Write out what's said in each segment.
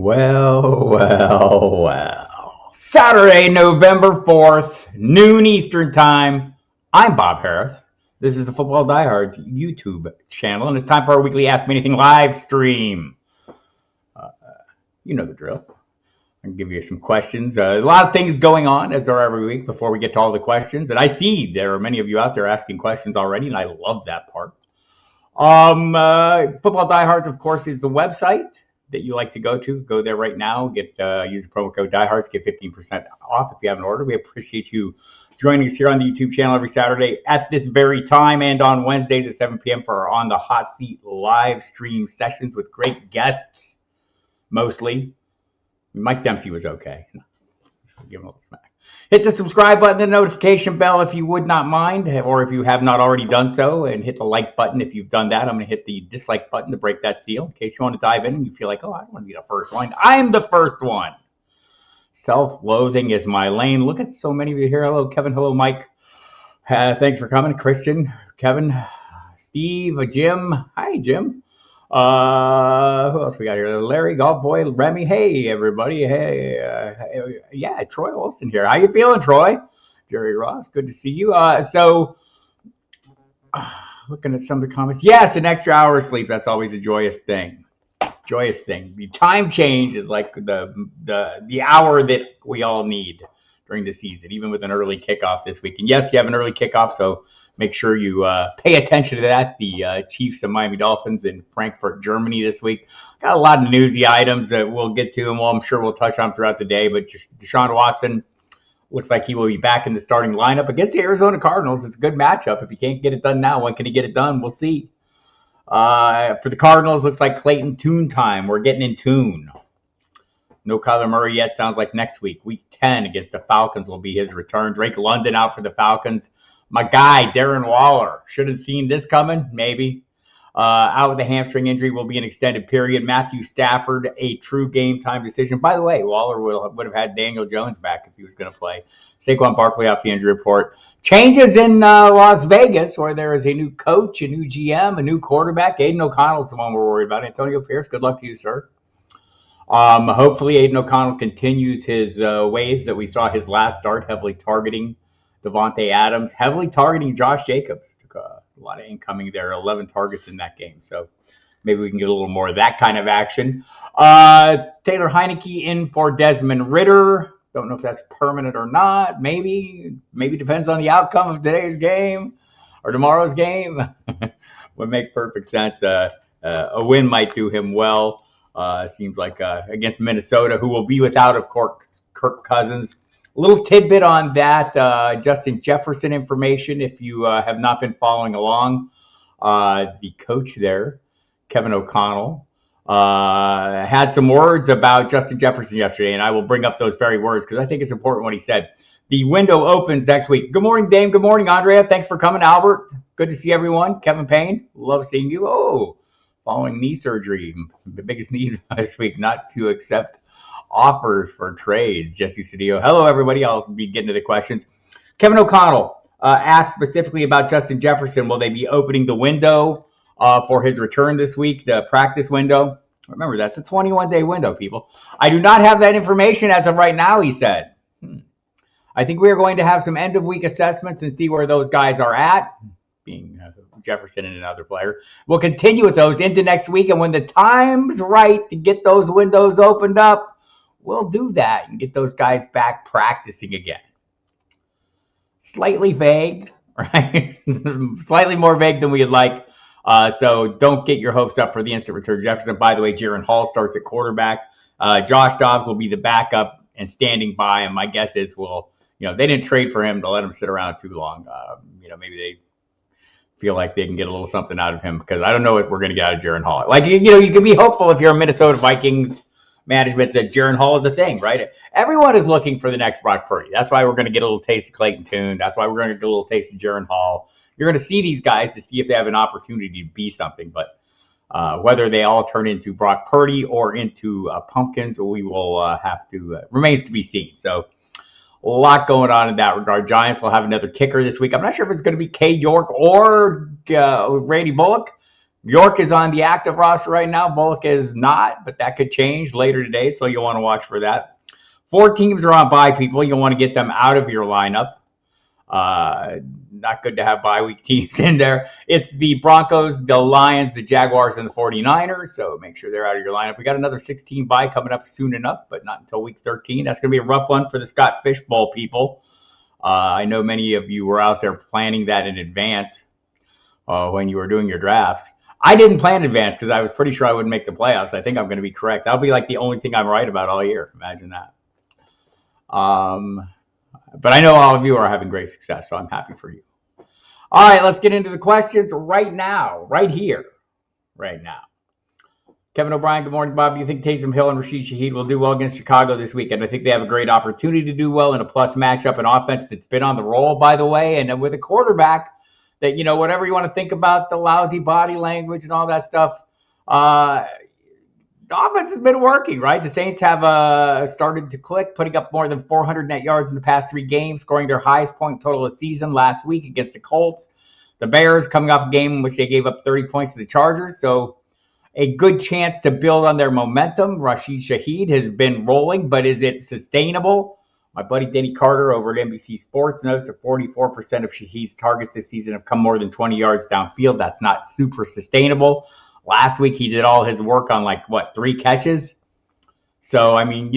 Well. Saturday, November 4th, noon Eastern Time. I'm Bob Harris. This is the Football Diehards YouTube channel, and it's time for our weekly Ask Me Anything live stream. You know the drill. I can give you some questions. A lot of things going on, as there are every week, before we get to all the questions. And I see there are many of you out there asking questions already, and I love that part. Football Diehards, of course, is the website that you like to go to. Go there right now. Use the promo code Diehards. Get 15% off if you haven't ordered. We appreciate you joining us here on the YouTube channel every Saturday at this very time, and on Wednesdays at 7 p.m. for our On the Hot Seat live stream sessions with great guests, mostly. Mike Dempsey was okay. Give him a little smack. Hit the subscribe button, the notification bell if you would not mind, or if you have not already done so, and hit the like button if you've done that. I'm going to hit the dislike button to break that seal in case you want to dive in and you feel like, oh, I don't want to be the first one. I'm the first one. Self-loathing is my lane. Look at so many of you here. Hello, Kevin. Hello, Mike. Thanks for coming. Christian, Kevin, Steve, Jim. Hi, Jim. Who else we got here? Larry, Golf Boy, Remy. Hey, everybody. Hey, yeah, Troy Olson here. How you feeling, Troy? Jerry Ross, good to see you. Looking at some of the comments. Yes, an extra hour of sleep. That's always a joyous thing. The time change is like the hour that we all need during the season, even with an early kickoff this week. And yes, you have an early kickoff, so make sure you pay attention to that. The Chiefs and Miami Dolphins in Frankfurt, Germany this week. Got a lot of newsy items that we'll get to, and I'm sure we'll touch on throughout the day. But just Deshaun Watson looks like he will be back in the starting lineup against the Arizona Cardinals. It's a good matchup. If he can't get it done now, when can he get it done? We'll see. For the Cardinals, looks like Clayton Tune time. We're getting in tune. No Kyler Murray yet. Sounds like next week. Week 10 against the Falcons will be his return. Drake London out for the Falcons. My guy, Darren Waller. Should have seen this coming, maybe. Out with a hamstring injury, will be an extended period. Matthew Stafford, a true game time decision. By the way, Waller would have had Daniel Jones back if he was going to play. Saquon Barkley off the injury report. Changes in Las Vegas, where there is a new coach, a new GM, a new quarterback. Aiden O'Connell's the one we're worried about. Antonio Pierce, good luck to you, sir. Hopefully Aiden O'Connell continues his ways that we saw his last start, heavily targeting Devontae Adams, heavily targeting Josh Jacobs. Took a lot of incoming there, 11 targets in that game. So maybe we can get a little more of that kind of action. Taylor Heineke in for Desmond Ridder. Don't know if that's permanent or not. Maybe depends on the outcome of today's game or tomorrow's game. Would make perfect sense. A win might do him well. Seems like against Minnesota, who will be without, of course, Kirk Cousins. A little tidbit on that, Justin Jefferson information, if you have not been following along. The coach there, Kevin O'Connell, had some words about Justin Jefferson yesterday, and I will bring up those very words because I think it's important what he said. The window opens next week. Good morning, Dame. Good morning, Andrea. Thanks for coming, Albert. Good to see everyone. Kevin Payne, love seeing you. Oh, following knee surgery, the biggest need this week, not to accept offers for trades. Jesse Cedillo. Hello, everybody. I'll be getting to the questions. Kevin O'Connell asked specifically about Justin Jefferson. Will they be opening the window for his return this week, the practice window? Remember, that's a 21-day window, people. I do not have that information as of right now, he said. I think we are going to have some end-of-week assessments and see where those guys are at, being Jefferson and another player. We'll continue with those into next week, and when the time's right to get those windows opened up, we'll do that and get those guys back practicing again. Slightly vague, right? Slightly more vague than we'd like. So don't get your hopes up for the instant return. Jefferson, by the way, Jaron Hall starts at quarterback. Josh Dobbs will be the backup and standing by. And my guess is they didn't trade for him to let him sit around too long. Maybe they feel like they can get a little something out of him because I don't know if we're going to get out of Jaron Hall. Like, you can be hopeful if you're a Minnesota Vikings management that Jaron Hall is a thing, right? Everyone is looking for the next Brock Purdy. That's why we're going to get a little taste of Clayton Tune. That's why we're going to get a little taste of Jaron Hall. You're going to see these guys to see if they have an opportunity to be something. But whether they all turn into Brock Purdy or into pumpkins, we will have to remains to be seen. So a lot going on in that regard. Giants will have another kicker this week. I'm not sure if it's going to be K. York or Randy Bullock. York is on the active roster right now. Bullock is not, but that could change later today, so you'll want to watch for that. 4 teams are on bye, people. You'll want to get them out of your lineup. Not good to have bye week teams in there. It's the Broncos, the Lions, the Jaguars, and the 49ers, so make sure they're out of your lineup. We got another 16 bye coming up soon enough, but not until week 13. That's going to be a rough one for the Scott Fishbowl people. I know many of you were out there planning that in advance when you were doing your drafts. I didn't plan in advance because I was pretty sure I wouldn't make the playoffs. I think I'm going to be correct. That'll be like the only thing I'm right about all year. Imagine that. But I know all of you are having great success, so I'm happy for you. All right, let's get into the questions right now, right here, right now. Kevin O'Brien, good morning, Bob. Do you think Taysom Hill and Rashid Shaheed will do well against Chicago this weekend? I think they have a great opportunity to do well in a plus matchup, an offense that's been on the roll, by the way, and with a quarterback that, you know, whatever you want to think about the lousy body language and all that stuff, the offense has been working, right? The Saints have started to click, putting up more than 400 net yards in the past 3 games, scoring their highest point total of the season last week against the Colts. The Bears coming off a game in which they gave up 30 points to the Chargers, so a good chance to build on their momentum. Rashid Shaheed has been rolling, but is it sustainable? My buddy Denny Carter over at NBC Sports notes that 44% of Shaheed's targets this season have come more than 20 yards downfield. That's not super sustainable. Last week, he did all his work on 3 catches. So, I mean,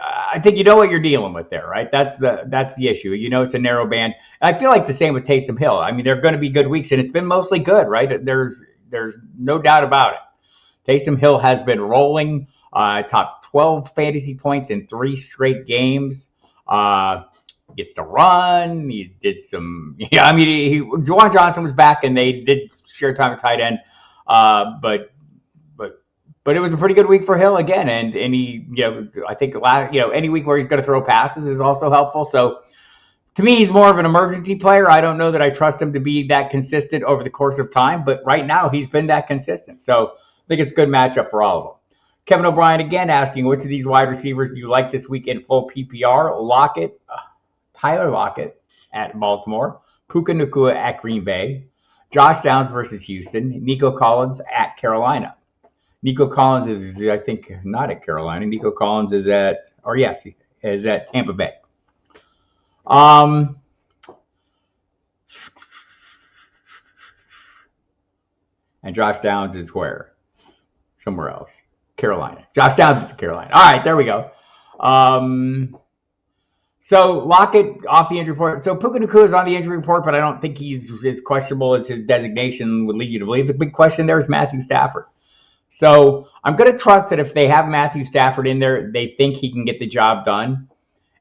I think you know what you're dealing with there, right? That's the issue. You know, it's a narrow band. And I feel like the same with Taysom Hill. I mean, they're going to be good weeks, and it's been mostly good, right? There's no doubt about it. Taysom Hill has been rolling, top 12 fantasy points in 3 straight games. Gets to run. He did some. Yeah, I mean, Juwan Johnson was back, and they did share time at tight end. But it was a pretty good week for Hill again, and he, I think any week where he's going to throw passes is also helpful. So to me, he's more of an emergency player. I don't know that I trust him to be that consistent over the course of time, but right now he's been that consistent. So I think it's a good matchup for all of them. Kevin O'Brien again asking, which of these wide receivers do you like this week in full PPR? Lockett, Tyler Lockett at Baltimore, Puka Nacua at Green Bay, Josh Downs versus Houston, Nico Collins at Carolina. Nico Collins is, I think, not at Carolina. Nico Collins is at Tampa Bay. And Josh Downs is where? Somewhere else. Carolina. Josh Downs is Carolina. All right, there we go. So Lockett off the injury report. So Puka Nacua is on the injury report, but I don't think he's as questionable as his designation would lead you to believe. The big question there is Matthew Stafford. So I'm going to trust that if they have Matthew Stafford in there, they think he can get the job done.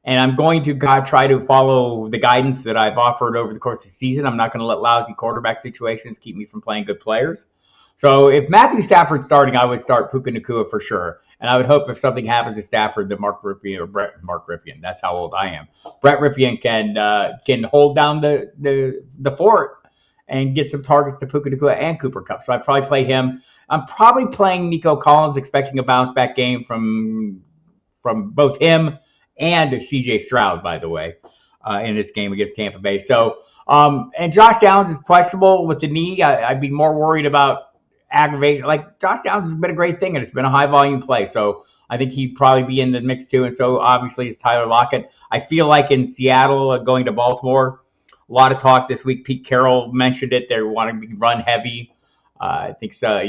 And I'm going to try to follow the guidance that I've offered over the course of the season. I'm not going to let lousy quarterback situations keep me from playing good players. So if Matthew Stafford's starting, I would start Puka Nacua for sure. And I would hope if something happens to Stafford that Mark Ripien, that's how old I am. Brett Ripien can hold down the fort and get some targets to Puka Nacua and Cooper Kupp. So I'd probably play him. I'm probably playing Nico Collins, expecting a bounce back game from both him and CJ Stroud, by the way, in this game against Tampa Bay. So and Josh Downs is questionable with the knee. I'd be more worried about aggravation. Like Josh Downs has been a great thing, and it's been a high volume play. So I think he'd probably be in the mix too. And so obviously it's Tyler Lockett. I feel like in Seattle going to Baltimore, a lot of talk this week. Pete Carroll mentioned it. They're wanting to run heavy. I think so.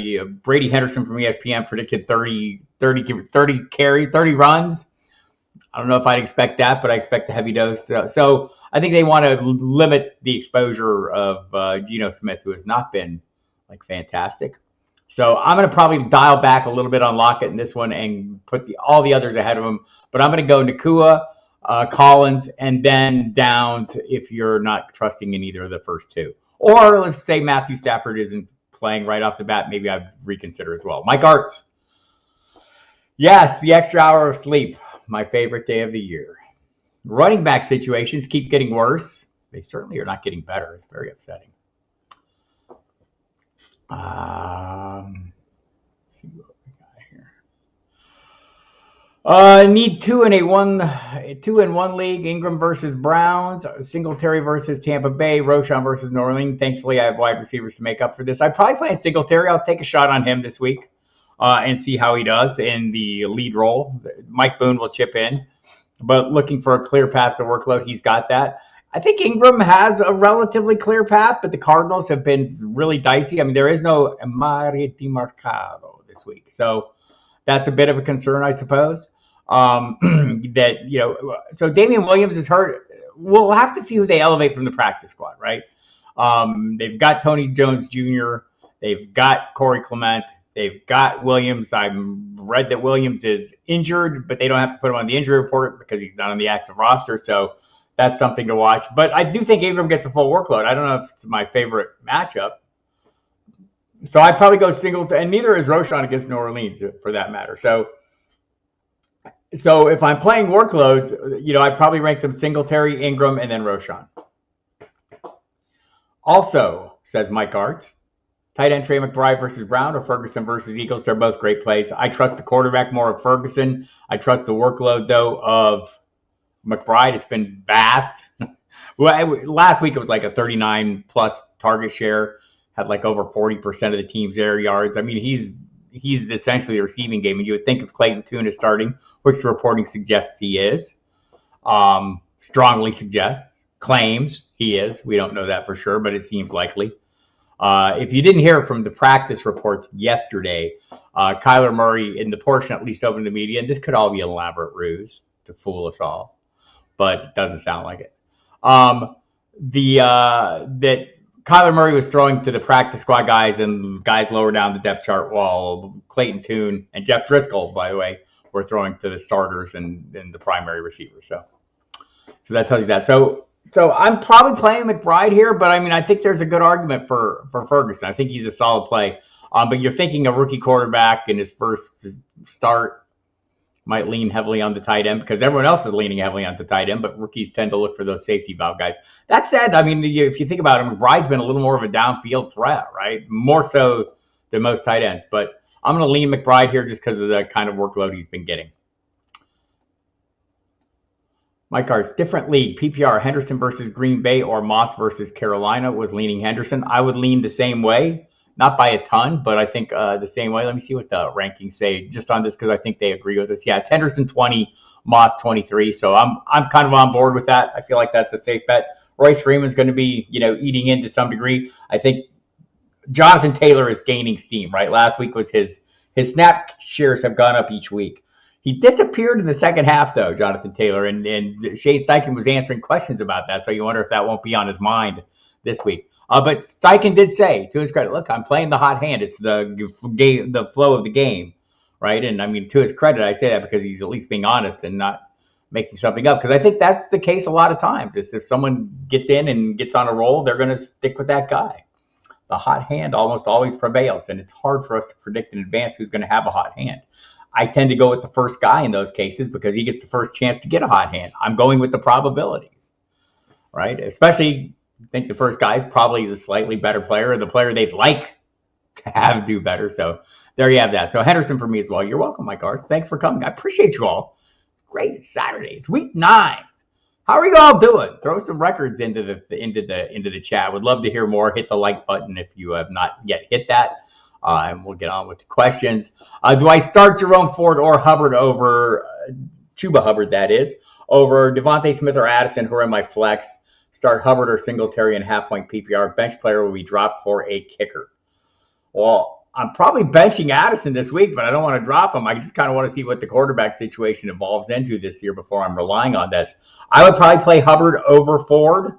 Brady Henderson from ESPN predicted 30 runs. I don't know if I'd expect that, but I expect a heavy dose. So I think they want to limit the exposure of Geno Smith, who has not been fantastic. So I'm going to probably dial back a little bit on Lockett in this one and put all the others ahead of him. But I'm going to go Nacua, Collins, and then Downs if you're not trusting in either of the first two. Or let's say Matthew Stafford isn't playing right off the bat. Maybe I'd reconsider as well. Mike Arts. Yes, the extra hour of sleep. My favorite day of the year. Running back situations keep getting worse. They certainly are not getting better. It's very upsetting. Let's see what we got here. Need two in one league. Ingram versus Browns, Singletary versus Tampa Bay, Roschon versus New Orleans. Thankfully, I have wide receivers to make up for this. I probably play Singletary. I'll take a shot on him this week and see how he does in the lead role. Mike Boone will chip in, but looking for a clear path to workload, he's got that. I think Ingram has a relatively clear path, but the Cardinals have been really dicey. I mean, there is no Amari DiMarcado this week, so that's a bit of a concern, I suppose. So Damian Williams is hurt. We'll have to see who they elevate from the practice squad, right? They've got Tony Jones Jr., they've got Corey Clement, they've got Williams. I've read that Williams is injured, but they don't have to put him on the injury report because he's not on the active roster, so that's something to watch. But I do think Ingram gets a full workload. I don't know if it's my favorite matchup. So I'd probably go single, and neither is Roschon against New Orleans for that matter. So if I'm playing workloads, I'd probably rank them Singletary, Ingram, and then Roschon. Also, says Mike Arts, tight end Trey McBride versus Brown or Ferguson versus Eagles. They're both great plays. I trust the quarterback more of Ferguson. I trust the workload, though, of McBride. It's been vast. Last week it was like a 39-plus target share. Had like over 40% of the team's air yards. I mean, he's essentially a receiving game, and you would think if Clayton Tune is starting, which the reporting suggests he is, strongly suggests, claims he is. We don't know that for sure, but it seems likely. If you didn't hear from the practice reports yesterday, Kyler Murray, in the portion at least open to the media, and this could all be an elaborate ruse to fool us all, but it doesn't sound like it. That Kyler Murray was throwing to the practice squad guys and guys lower down the depth chart, while Clayton Tune and Jeff Driscoll, by the way, were throwing to the starters and the primary receivers. So that tells you that. So I'm probably playing McBride here, but I mean, I think there's a good argument for Ferguson. I think he's a solid play. But you're thinking a rookie quarterback in his first start might lean heavily on the tight end because everyone else is leaning heavily on the tight end, but rookies tend to look for those safety valve guys. That said, I mean, if you think about it, McBride's been a little more of a downfield threat, right? More so than most tight ends. But I'm going to lean McBride here just because of the kind of workload he's been getting. My cards, different league, PPR, Henderson versus Green Bay or Moss versus Carolina was leaning Henderson. I would lean the same way. Not by a ton, but I think the same way. Let me see what the rankings say just on this because I think they agree with us. Yeah, it's Henderson 20, Moss 23. So I'm kind of on board with that. I feel like that's a safe bet. Royce Freeman's going to be, eating in to some degree. I think Jonathan Taylor is gaining steam, right? Last week was his snap shares have gone up each week. He disappeared in the second half, though, Jonathan Taylor, and Shane Steichen was answering questions about that. So you wonder if that won't be on his mind this week. But Steichen did say, to his credit, look, I'm playing the hot hand. It's the flow of the game, right? And I mean, to his credit, I say that because he's at least being honest and not making something up. Because I think that's the case a lot of times. Is if someone gets in and gets on a roll, they're going to stick with that guy. The hot hand almost always prevails, and it's hard for us to predict in advance who's going to have a hot hand. I tend to go with the first guy in those cases because he gets the first chance to get a hot hand. I'm going with the probabilities, right? Especially, I think the first guy is probably the slightly better player, or the player they'd like to have do better. So there you have that. So Henderson for me as well. You're welcome, Mike Arts. Thanks for coming. I appreciate you all. It's great. It's Saturday. It's week 9. How are you all doing? Throw some records into the chat. Would love to hear more. Hit the like button if you have not yet hit that. And we'll get on with the questions. Do I start Jerome Ford or Hubbard over Chuba Hubbard, that is, over Devontae Smith or Addison, who are in my flex? Start Hubbard or Singletary in half-point PPR. Bench player will be dropped for a kicker. Well, I'm probably benching Addison this week, but I don't want to drop him. I just kind of want to see what the quarterback situation evolves into this year before I'm relying on this. I would probably play Hubbard over Ford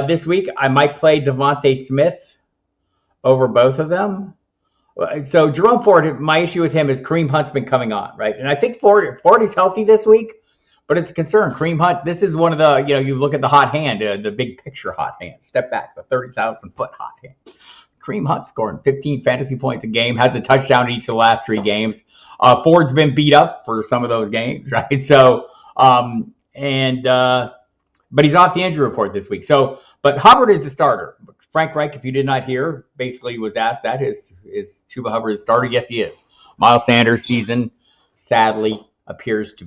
this week. I might play Devontae Smith over both of them. So Jerome Ford, my issue with him is Kareem Hunt's been coming on, right? And I think Ford is healthy this week, but it's a concern. Kareem Hunt, this is one of the, you look at the hot hand, the big picture hot hand. Step back, the 30,000-foot hot hand. Kareem Hunt scoring 15 fantasy points a game, has a touchdown in each of the last 3 games. Ford's been beat up for some of those games, right? So, but he's off the injury report this week. So, but Hubbard is the starter. Frank Reich, if you did not hear, basically was asked that. Is Chuba Hubbard the starter? Yes, he is. Miles Sanders' season, sadly, appears to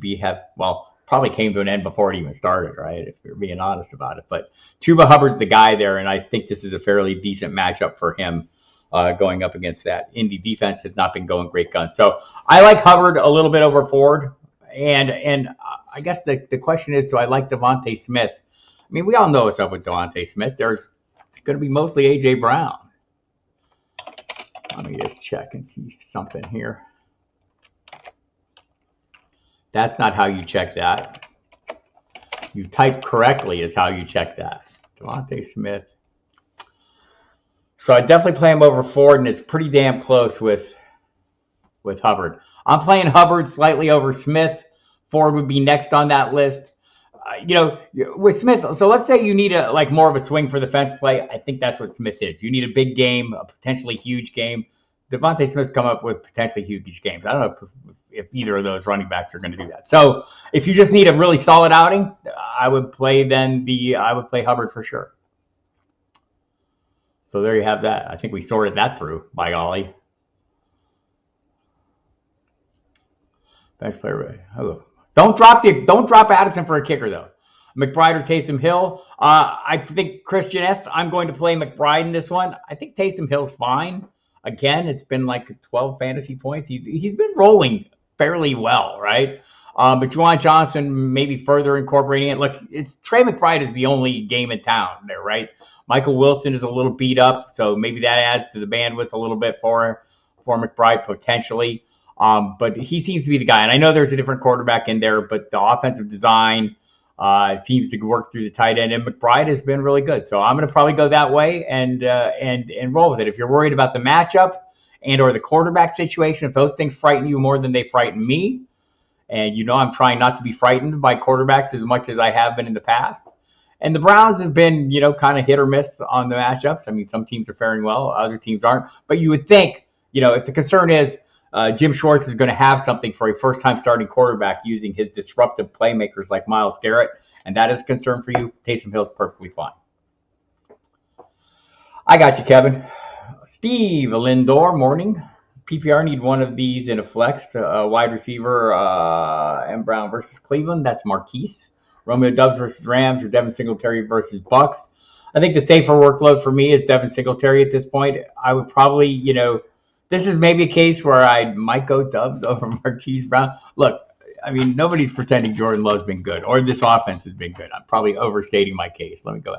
probably came to an end before it even started, right? If you're being honest about it. But Chuba Hubbard's the guy there, and I think this is a fairly decent matchup for him going up against that. Indy defense has not been going great guns. So I like Hubbard a little bit over Ford. And I guess the question is, do I like Devontae Smith? I mean, we all know what's up with Devontae Smith. It's going to be mostly A.J. Brown. Let me just check and see something here. That's not how you check that. You type correctly is how you check that. Devontae Smith. So I definitely play him over Ford, and it's pretty damn close with Hubbard. I'm playing Hubbard slightly over Smith. Ford would be next on that list. With Smith, so let's say you need more of a swing for the fence play. I think that's what Smith is. You need a big game, a potentially huge game. Devontae Smith's come up with potentially huge games. I don't know if either of those running backs are going to do that. So if you just need a really solid outing, I would play Hubbard for sure. So there you have that. I think we sorted that through, by golly. Bench player. Oh. Don't drop Addison for a kicker though. McBride or Taysom Hill. I think Christian S. I'm going to play McBride in this one. I think Taysom Hill's fine. Again, it's been like 12 fantasy points. He's been rolling fairly well, right? But Juwan Johnson maybe further incorporating it. Look, Trey McBride is the only game in town there, right? Michael Wilson is a little beat up, so maybe that adds to the bandwidth a little bit for McBride potentially. But he seems to be the guy. And I know there's a different quarterback in there, but the offensive design seems to work through the tight end. And McBride has been really good. So I'm going to probably go that way and roll with it. If you're worried about the matchup and or the quarterback situation, if those things frighten you more than they frighten me, and I'm trying not to be frightened by quarterbacks as much as I have been in the past. And the Browns have been, kind of hit or miss on the matchups. I mean, some teams are faring well, other teams aren't. But you would think, if the concern is Jim Schwartz is going to have something for a first-time starting quarterback using his disruptive playmakers like Myles Garrett, and that is a concern for you, Taysom Hill's perfectly fine. I got you, Kevin. Steve Lindor, morning. PPR need one of these in a flex, wide receiver, M. Brown versus Cleveland. That's Marquise. Romeo Doubs versus Rams, or Devin Singletary versus Bucks. I think the safer workload for me is Devin Singletary at this point. I would probably, this is maybe a case where I might go Doubs over Marquise Brown. Look, I mean, nobody's pretending Jordan Love's been good or this offense has been good. I'm probably overstating my case. Let me go.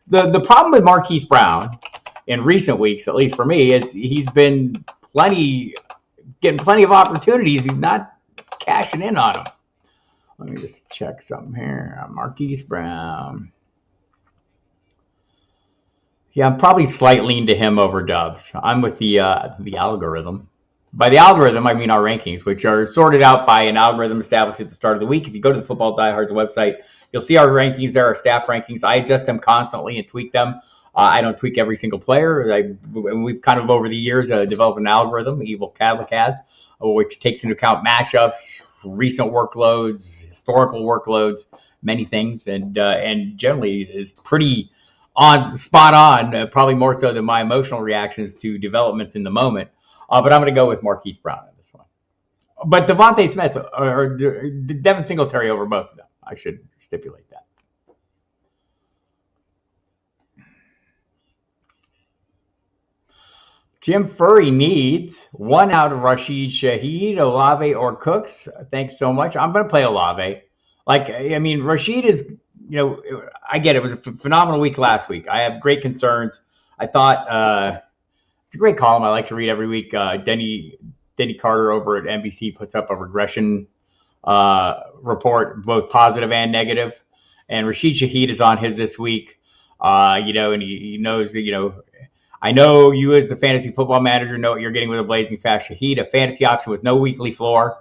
The problem with Marquise Brown in recent weeks, at least for me, is he's been getting plenty of opportunities. He's not cashing in on them. Let me just check something here. Marquise Brown. Yeah, I'm probably slightly lean to him over Doubs. I'm with the algorithm. By the algorithm, I mean our rankings, which are sorted out by an algorithm established at the start of the week. If you go to the Football Diehards website, you'll see our rankings there, our staff rankings. I adjust them constantly and tweak them. I don't tweak every single player. We've kind of over the years developed an algorithm, Evil Cavlic has, which takes into account matchups, recent workloads, historical workloads, many things, and generally is pretty spot on, probably more so than my emotional reactions to developments in the moment. But I'm going to go with Marquise Brown in this one. But Devontae Smith or Devin Singletary over both of them. I should stipulate that. Jim Furry needs one out of Rashid Shaheed, Olave, or Cooks. Thanks so much. I'm going to play Olave. Rashid is, I get it. It was a phenomenal week last week. I have great concerns. I thought it's a great column I like to read every week. Denny Carter over at NBC puts up a regression report, both positive and negative. And Rashid Shaheed is on his this week. And he knows, I know you as the fantasy football manager know what you're getting with a blazing fast Shaheed, a fantasy option with no weekly floor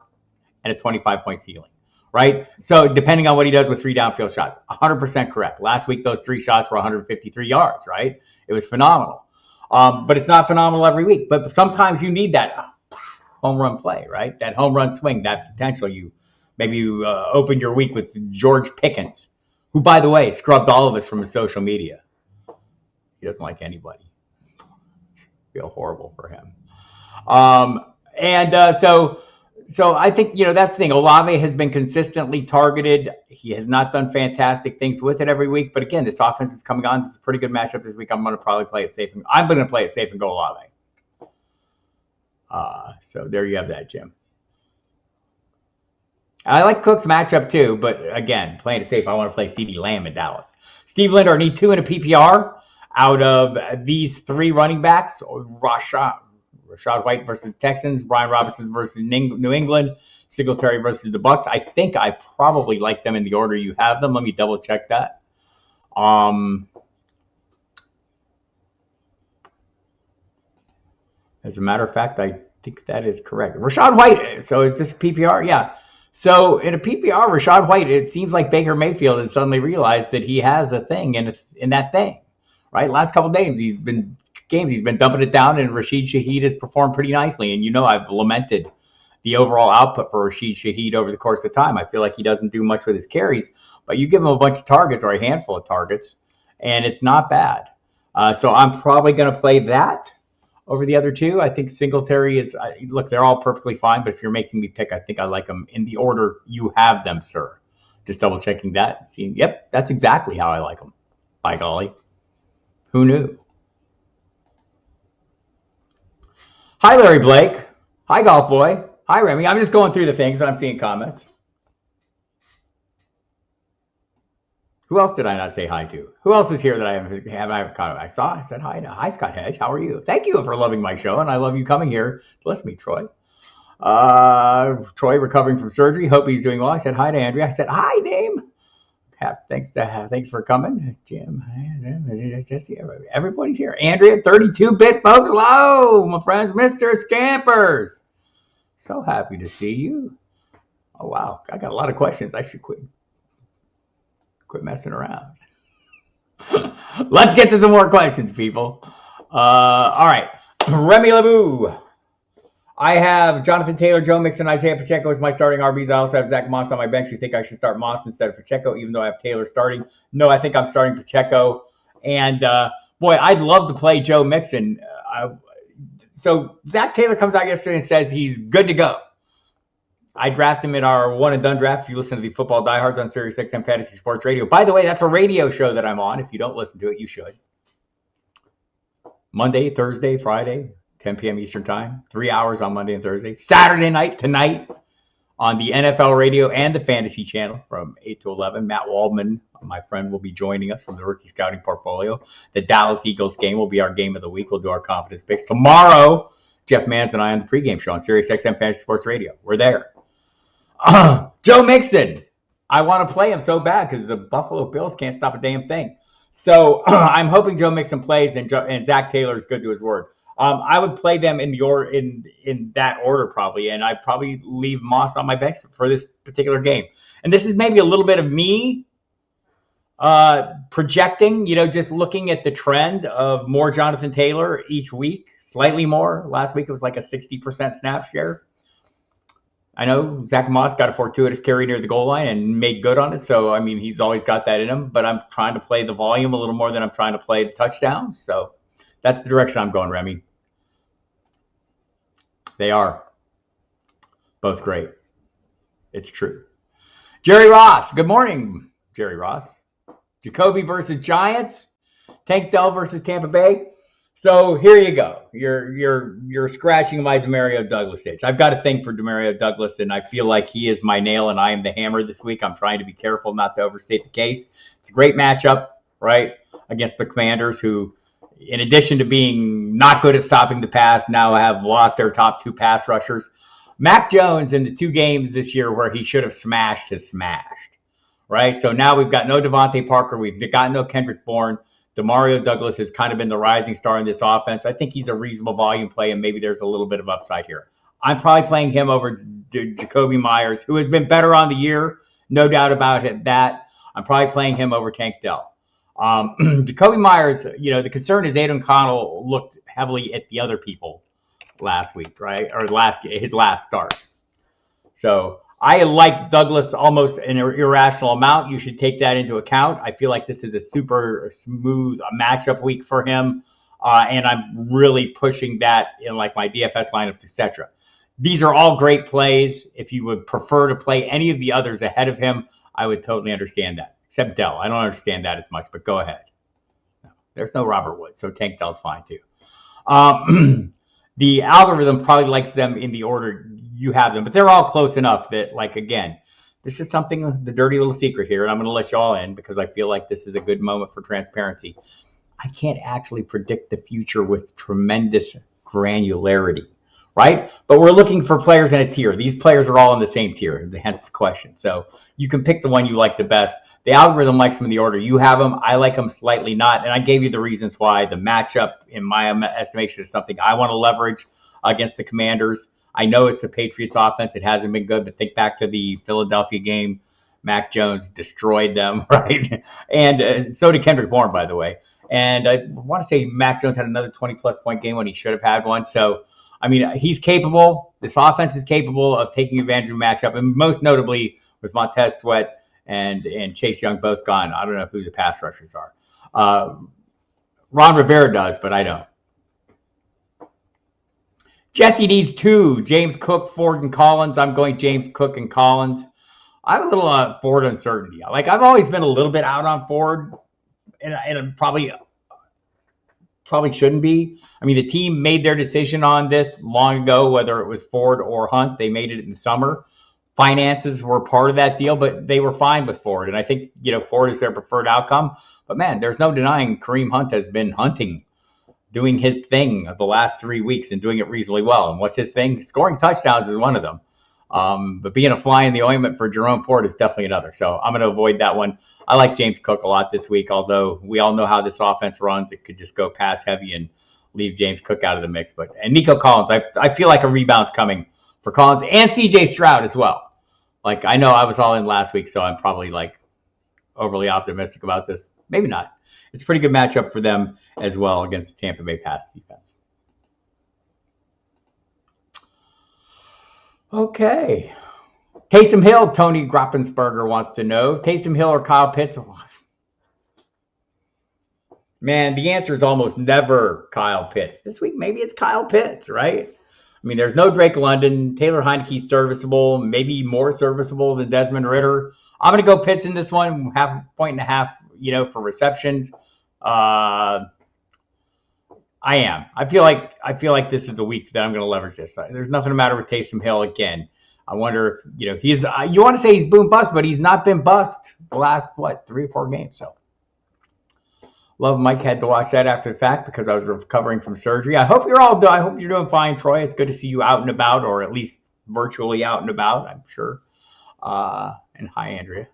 and a 25-point ceiling, right? So depending on what he does with 3 downfield shots, 100% correct. Last week, those 3 shots were 153 yards, right? It was phenomenal. But it's not phenomenal every week. But sometimes you need that home run play, right? That home run swing, that potential. You opened your week with George Pickens, who, by the way, scrubbed all of us from his social media. He doesn't like anybody. Feel horrible for him. So So I think, that's the thing. Olave has been consistently targeted. He has not done fantastic things with it every week. But again, this offense is coming on. This is a pretty good matchup this week. I'm going to probably play it safe. I'm going to play it safe and go Olave. So there you have that, Jim. I like Cook's matchup too, but again, playing it safe, I want to play CeeDee Lamb in Dallas. Steve Linder, need 2 in a PPR out of these 3 running backs. Rashad White versus Texans, Brian Robinson versus New England, Singletary versus the Bucks. I think I probably like them in the order you have them. Let me double check that. As a matter of fact, I think that is correct. Rashad White. So is this PPR? Yeah. So in a PPR, Rashad White, it seems like Baker Mayfield has suddenly realized that he has a thing in that thing, right? Last couple of games, he's been dumping it down, and Rashid Shaheed has performed pretty nicely. And I've lamented the overall output for Rashid Shaheed over the course of time. I feel like he doesn't do much with his carries, but you give him a bunch of targets or a handful of targets, and it's not bad. So I'm probably going to play that over the other 2. I think Singletary is, look, they're all perfectly fine, but if you're making me pick, I think I like them in the order you have them, sir. Just double checking that. Seeing, yep, that's exactly how I like them. By golly. Who knew? Hi, Larry Blake. Hi, Golf Boy. Hi, Remy. I'm just going through the things and I'm seeing comments. Who else did I not say hi to? Who else is here that I haven't caught? I said hi to. Hi, Scott Hedge. How are you? Thank you for loving my show, and I love you coming here to listen to me, Troy. Troy recovering from surgery. Hope he's doing well. I said hi to Andrea. I said hi, Dame. Thanks for coming, Jim. Jesse, everybody's here. Andrea, 32-bit folks. Hello, my friends, Mr. Scampers. So happy to see you. Oh wow, I got a lot of questions. I should quit messing around. Let's get to some more questions, people. All right, Remy LeBou. I have Jonathan Taylor, Joe Mixon, Isaiah Pacheco as my starting RBs. I also have Zach Moss on my bench. You think I should start Moss instead of Pacheco, even though I have Taylor starting? No, I think I'm starting Pacheco. And, boy, I'd love to play Joe Mixon. So Zach Taylor comes out yesterday and says he's good to go. I draft him in our one-and-done draft. If you listen to the Football Diehards on Sirius XM Fantasy Sports Radio. By the way, that's a radio show that I'm on. If you don't listen to it, you should. Monday, Thursday, Friday. 10 p.m. Eastern Time, 3 hours on Monday and Thursday. Saturday night, tonight, on the NFL radio and the Fantasy Channel from 8 to 11. Matt Waldman, my friend, will be joining us from the Rookie Scouting Portfolio. The Dallas Eagles game will be our game of the week. We'll do our confidence picks. Tomorrow, Jeff Mans and I on the pregame show on Sirius XM Fantasy Sports Radio. We're there. Joe Mixon. I want to play him so bad because the Buffalo Bills can't stop a damn thing. So I'm hoping Joe Mixon plays and Zach Taylor is good to his word. I would play them in that order probably, and I'd probably leave Moss on my bench for this particular game. And this is maybe a little bit of me projecting, just looking at the trend of more Jonathan Taylor each week, slightly more. Last week it was like a 60% snap share. I know Zach Moss got a fortuitous carry near the goal line and made good on it. So, he's always got that in him, but I'm trying to play the volume a little more than I'm trying to play the touchdowns. So that's the direction I'm going, Remy. They are both great. It's true. Jerry Ross. Good morning, Jerry Ross. Jacoby versus Giants. Tank Dell versus Tampa Bay. So here you go. You're scratching my Demario Douglas itch. I've got a thing for Demario Douglas, and I feel like he is my nail and I am the hammer this week. I'm trying to be careful not to overstate the case. It's a great matchup, right, against the Commanders, who, in addition to being not good at stopping the pass, now have lost their top 2 pass rushers. Mac Jones, in the 2 games this year where he should have smashed, has smashed, right? So now we've got no Devontae Parker. We've got no Kendrick Bourne. Demario Douglas has kind of been the rising star in this offense. I think he's a reasonable volume play, and maybe there's a little bit of upside here. I'm probably playing him over Jacoby Myers, who has been better on the year, no doubt about it. That I'm probably playing him over Tank Dell. Jacoby Myers, the concern is Aidan O'Connell looked heavily at the other people last week, right? Or his last start. So I like Douglas almost an irrational amount. You should take that into account. I feel like this is a super smooth matchup week for him. And I'm really pushing that in like my DFS lineups, etc. These are all great plays. If you would prefer to play any of the others ahead of him, I would totally understand that. Except Dell. I don't understand that as much, but go ahead. No, there's no Robert Woods, so Tank Dell's fine too. The algorithm probably likes them in the order you have them, but they're all close enough that, like, again, this is something, the dirty little secret here, and I'm going to let you all in because I feel like this is a good moment for transparency. I can't actually predict the future with tremendous granularity, right? But we're looking for players in a tier. These players are all in the same tier, hence the question. So you can pick the one you like the best. The algorithm likes them in the order you have them. I like them slightly not, and I gave you the reasons why. The matchup, in my estimation, is something I want to leverage against the Commanders. I know it's the Patriots offense. It hasn't been good, but think back to the Philadelphia game. Mac Jones destroyed them, right? And so did Kendrick Bourne, by the way. And I want to say Mac Jones had another 20-plus point game when he should have had one. So, I mean, he's capable. This offense is capable of taking advantage of a matchup, and most notably with Montez Sweat and Chase Young both gone. I don't know who the pass rushers are. Ron Rivera does, but I don't. Jesse needs 2. James Cook, Ford, and Collins. I'm going James Cook and Collins. I have a little Ford uncertainty. Like, I've always been a little bit out on Ford, and probably shouldn't be. I mean, the team made their decision on this long ago, whether it was Ford or Hunt. They made it in the summer. Finances were part of that deal, but they were fine with Ford. And I think, Ford is their preferred outcome. But, man, there's no denying Kareem Hunt has been hunting, doing his thing the last 3 weeks and doing it reasonably well. And what's his thing? Scoring touchdowns is one of them. But being a fly in the ointment for Jerome Ford is definitely another. So I'm going to avoid that one. I like James Cook a lot this week, although we all know how this offense runs. It could just go pass heavy and leave James Cook out of the mix. And Nico Collins, I feel like a rebound's coming for Collins and CJ Stroud as well. Like, I know I was all in last week, so I'm probably like overly optimistic about this. Maybe not. It's a pretty good matchup for them as well against Tampa Bay pass defense. Okay. Taysom Hill, Tony Groppensberger wants to know. Taysom Hill or Kyle Pitts? Man, the answer is almost never Kyle Pitts. This week, maybe it's Kyle Pitts, right? I mean, there's no Drake London. Taylor Heineke's serviceable, maybe more serviceable than Desmond Ridder. I'm going to go Pitts in this one, 1.5 points, for receptions. I am. I feel like this is a week that I'm going to leverage this. There's nothing the matter with Taysom Hill again. I wonder if, he's, you want to say he's boom bust, but he's not been bust the last, 3 or 4 games. So, love Mike had to watch that after the fact because I was recovering from surgery. I hope you're doing fine, Troy. It's good to see you out and about, or at least virtually out and about, I'm sure. And hi, Andrea.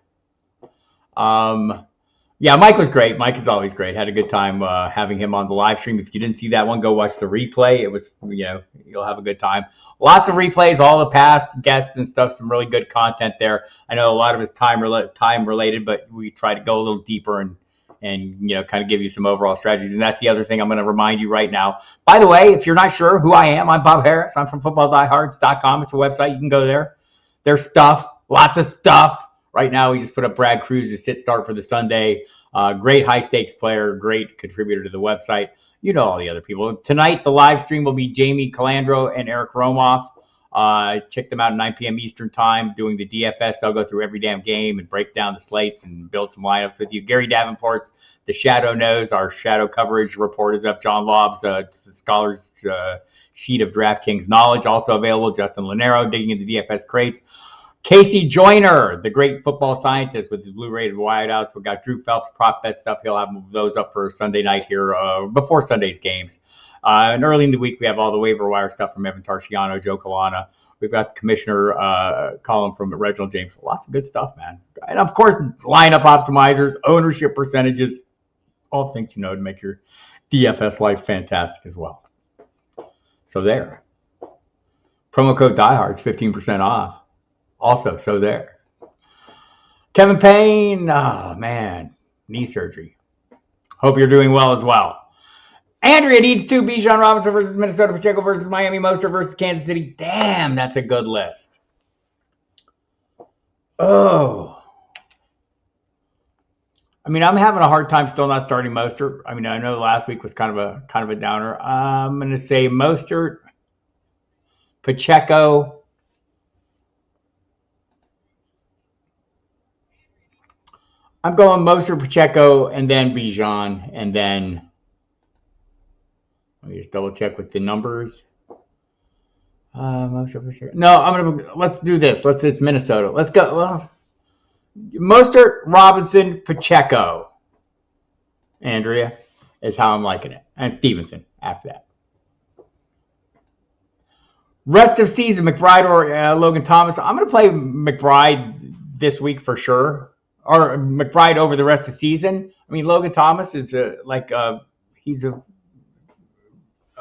Yeah, Mike was great. Mike is always great. Had a good time having him on the live stream. If you didn't see that one, go watch the replay. It was, you'll have a good time. Lots of replays, all the past guests and stuff. Some really good content there. I know a lot of it's time related, but we try to go a little deeper and kind of give you some overall strategies. And that's the other thing I'm going to remind you right now. By the way, if you're not sure who I am, I'm Bob Harris. I'm from FootballDiehards.com. It's a website. You can go there. There's stuff, lots of stuff. Right now, we just put up Brad Cruz's sit start for the Sunday. Great high-stakes player, great contributor to the website. You know all the other people. Tonight, the live stream will be Jamie Calandro and Eric Romoff. Check them out at 9 p.m. Eastern Time doing the DFS. They'll go through every damn game and break down the slates and build some lineups with you. Gary Davenport's The Shadow Knows. Our shadow coverage report is up. John Lobb's Scholars sheet of DraftKings knowledge also available. Justin Lanero digging into DFS crates. Casey Joyner, the great football scientist with his Blu-ray wideouts. We've got Drew Phelps prop bet stuff. He'll have those up for Sunday night here before Sunday's games. And early in the week, we have all the waiver wire stuff from Evan Tarciano, Joe Colana. We've got the commissioner column from Reginald James. Lots of good stuff, man. And, of course, lineup optimizers, ownership percentages, all things to make your DFS life fantastic as well. So there. Promo code DieHards, 15% off. Also, so there. Kevin Payne, oh, man, knee surgery. Hope you're doing well as well. Andrea needs 2. Bijan Robinson versus Minnesota. Pacheco versus Miami. Mostert versus Kansas City. Damn, that's a good list. Oh. I mean, I'm having a hard time still not starting Mostert. I mean, I know last week was kind of a downer. I'm going to say Mostert. Pacheco. I'm going Mostert, Pacheco, and then Bijan, and then let me just double check with the numbers. Mostert, Pacheco. No, let's do this. It's Minnesota. Let's go. Well, Mostert, Robinson, Pacheco, Andrea, is how I'm liking it. And Stevenson after that. Rest of season, McBride or Logan Thomas. I'm going to play McBride this week for sure. Or McBride over the rest of the season. I mean, Logan Thomas is he's a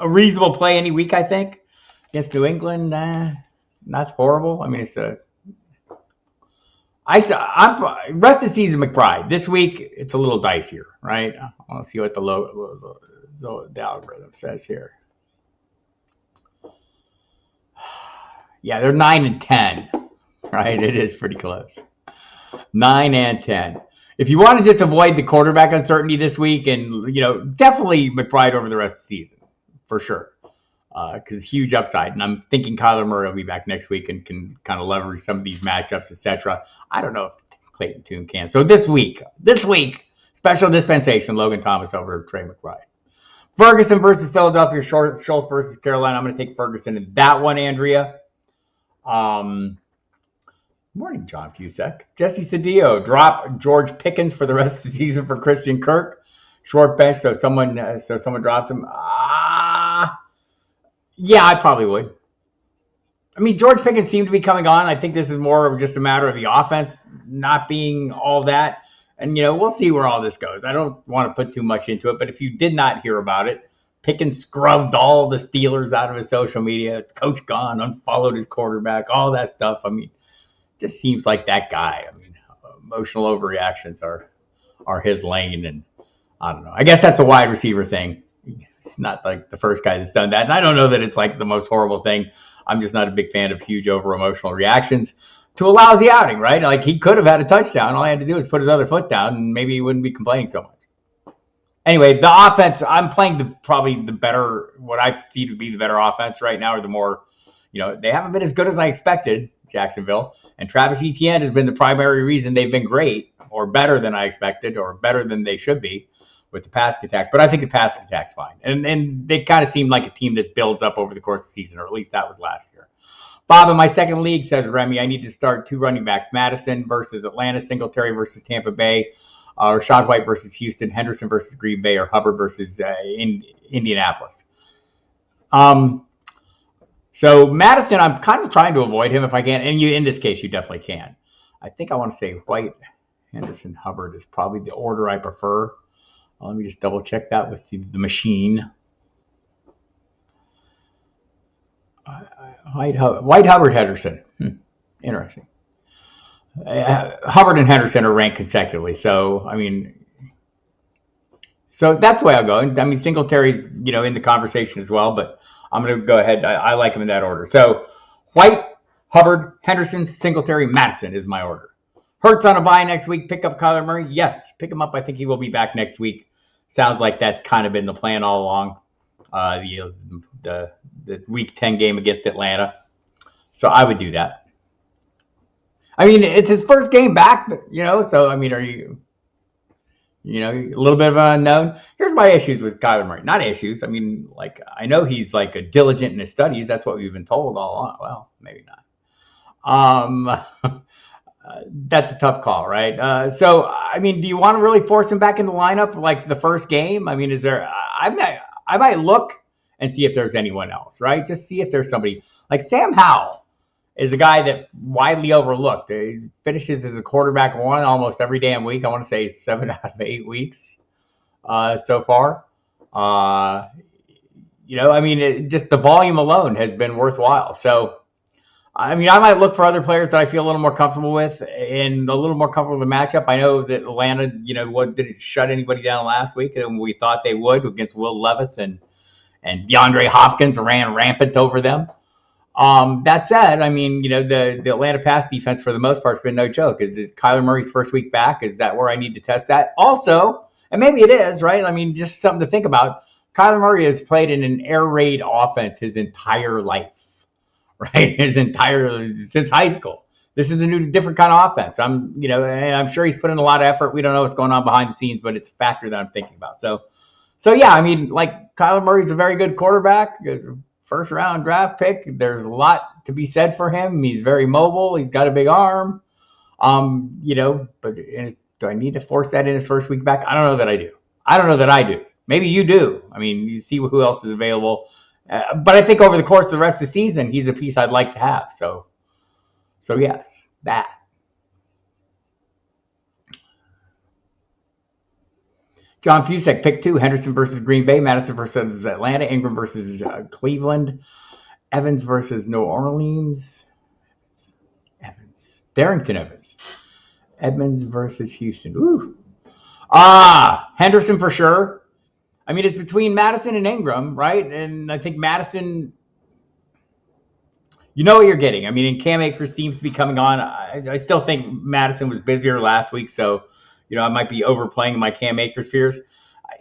reasonable play any week, I think. Against New England, not horrible. I mean, I'm rest of the season McBride. This week, it's a little dicier, right? I want to see what the algorithm says here. Yeah, they're 9 and 10, right? It is pretty close. 9 and 10. If you want to just avoid the quarterback uncertainty this week, and definitely McBride over the rest of the season for sure, because huge upside. And I'm thinking Kyler Murray will be back next week and can kind of leverage some of these matchups, etc. I don't know if Clayton Tune can. So this week, special dispensation: Logan Thomas over Trey McBride. Ferguson versus Philadelphia. Schultz versus Carolina. I'm going to take Ferguson in that one, Andrea. Morning, John Fusek. Jesse Cedillo, drop George Pickens for the rest of the season for Christian Kirk. Short bench, so someone dropped him. Yeah, I probably would. I mean, George Pickens seemed to be coming on. I think this is more of just a matter of the offense not being all that. And, we'll see where all this goes. I don't want to put too much into it, but if you did not hear about it, Pickens scrubbed all the Steelers out of his social media. Coach gone, unfollowed his quarterback, all that stuff. I mean, just seems like that guy. I mean, emotional overreactions are his lane, and I don't know. I guess that's a wide receiver thing. It's not like the first guy that's done that, and I don't know that it's like the most horrible thing. I'm just not a big fan of huge over emotional reactions to a lousy outing, right? Like, he could have had a touchdown. All he had to do was put his other foot down, and maybe he wouldn't be complaining so much. Anyway, the offense, I'm playing probably the better, what I see to be the better offense right now, or the more, they haven't been as good as I expected, Jacksonville. And Travis Etienne has been the primary reason they've been great, or better than I expected, or better than they should be with the passing attack. But I think the passing attack's fine. And they kind of seem like a team that builds up over the course of the season, or at least that was last year. Bob, in my second league, says Remy, I need to start 2 running backs. Madison versus Atlanta, Singletary versus Tampa Bay, Rashad White versus Houston, Henderson versus Green Bay, or Hubbard versus Indianapolis. So Madison, I'm kind of trying to avoid him if I can. And in this case, you definitely can. I think I want to say White, Henderson, Hubbard is probably the order I prefer. Let me just double check that with the machine. White, Hubbard, Henderson. Interesting. Hubbard and Henderson are ranked consecutively. So, that's the way I'll go. I mean, Singletary's, in the conversation as well, but I'm going to go ahead. I like him in that order. So White, Hubbard, Henderson, Singletary, Madison is my order. Hurts on a bye next week. Pick up Kyler Murray. Yes, pick him up. I think he will be back next week. Sounds like that's kind of been the plan all along. The Week 10 game against Atlanta. So I would do that. I mean, it's his first game back, So, are you... a little bit of an unknown. Here's my issues with Kyler Murray. Not issues. I know he's like a diligent in his studies. That's what we've been told all along. Well, maybe not. That's a tough call, right? So, do you want to really force him back in the lineup like the first game? Is there? I might look and see if there's anyone else, right? Just see if there's somebody like Sam Howell is a guy that widely overlooked. He finishes as a quarterback one almost every damn week. I want to say 7 out of 8 weeks so far. Just the volume alone has been worthwhile. So, I might look for other players that I feel a little more comfortable with and a little more comfortable with the matchup. I know that Atlanta, didn't shut anybody down last week, and we thought they would against Will Levis, and DeAndre Hopkins ran rampant over them. That said, the Atlanta pass defense for the most part has been no joke. Is Kyler Murray's first week back? Is that where I need to test that? Also, and maybe it is, right? Just something to think about. Kyler Murray has played in an air raid offense his entire life, right? Since high school. This is a different kind of offense. And I'm sure he's put in a lot of effort. We don't know what's going on behind the scenes, but it's a factor that I'm thinking about. So yeah, I mean, like, Kyler Murray's a very good quarterback. First round draft pick. There's a lot to be said for him. He's very mobile. He's got a big arm. But do I need to force that in his first week back? I don't know that I do. Maybe you do. I mean, you see who else is available. But I think over the course of the rest of the season, he's a piece I'd like to have. So yes, that. John Fusek, pick 2. Henderson versus Green Bay. Madison versus Atlanta. Ingram versus Cleveland. Evans versus New Orleans. Darrington Evans. Edmonds versus Houston. Ooh. Henderson for sure. I mean, it's between Madison and Ingram, right? And I think Madison, you know what you're getting. I mean, and Cam Akers seems to be coming on. I still think Madison was busier last week, so I might be overplaying my Cam Akers fears.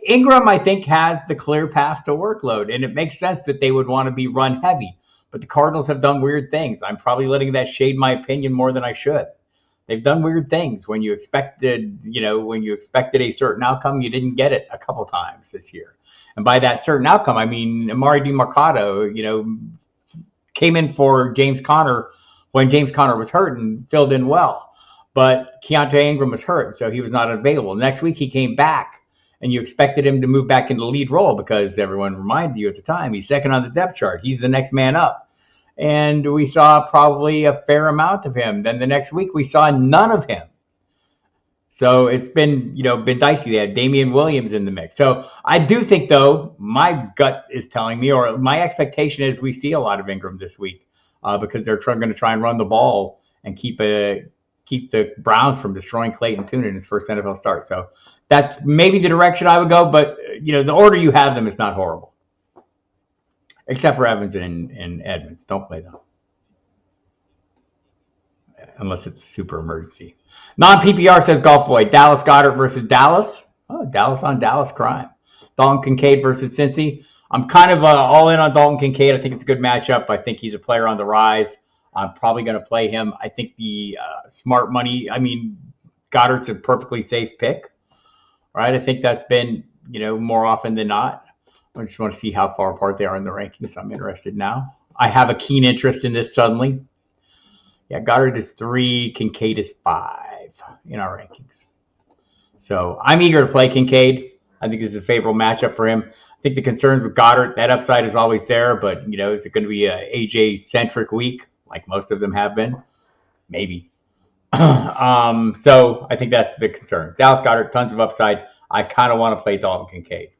Ingram, I think, has the clear path to workload, and it makes sense that they would want to be run heavy. But the Cardinals have done weird things. I'm probably letting that shade my opinion more than I should. They've done weird things. When you expected a certain outcome, you didn't get it a couple times this year. And by that certain outcome, I mean Amari DiMercato, came in for James Conner when James Conner was hurt and filled in well. But Keontae Ingram was hurt, so he was not available. Next week, he came back, and you expected him to move back into the lead role because everyone reminded you at the time he's second on the depth chart. He's the next man up. And we saw probably a fair amount of him. Then the next week, we saw none of him. So it's been dicey. They had Damian Williams in the mix. So I do think, though, my gut is telling me, or my expectation is we see a lot of Ingram this week because they're going to try and run the ball and keep the Browns from destroying Clayton Tune in his first NFL start. So that's maybe the direction I would go. But, the order you have them is not horrible. Except for Evans and Edmonds. Don't play them. Unless it's a super emergency. Non-PPR says Golf Boy. Dallas Goedert versus Dallas. Oh, Dallas on Dallas crime. Dalton Kincaid versus Cincy. I'm kind of all in on Dalton Kincaid. I think it's a good matchup. I think he's a player on the rise. I'm probably going to play him. I think the smart money, Goddard's a perfectly safe pick, right? I think that's been, more often than not. I just want to see how far apart they are in the rankings. I'm interested now. I have a keen interest in this suddenly. Yeah, Goddard is 3, Kincaid is 5 in our rankings. So I'm eager to play Kincaid. I think this is a favorable matchup for him. I think the concerns with Goddard, that upside is always there, but, is it going to be a AJ-centric week like most of them have been? Maybe. So I think that's the concern. Dallas Goedert, tons of upside. I kind of want to play Dalton Kincaid.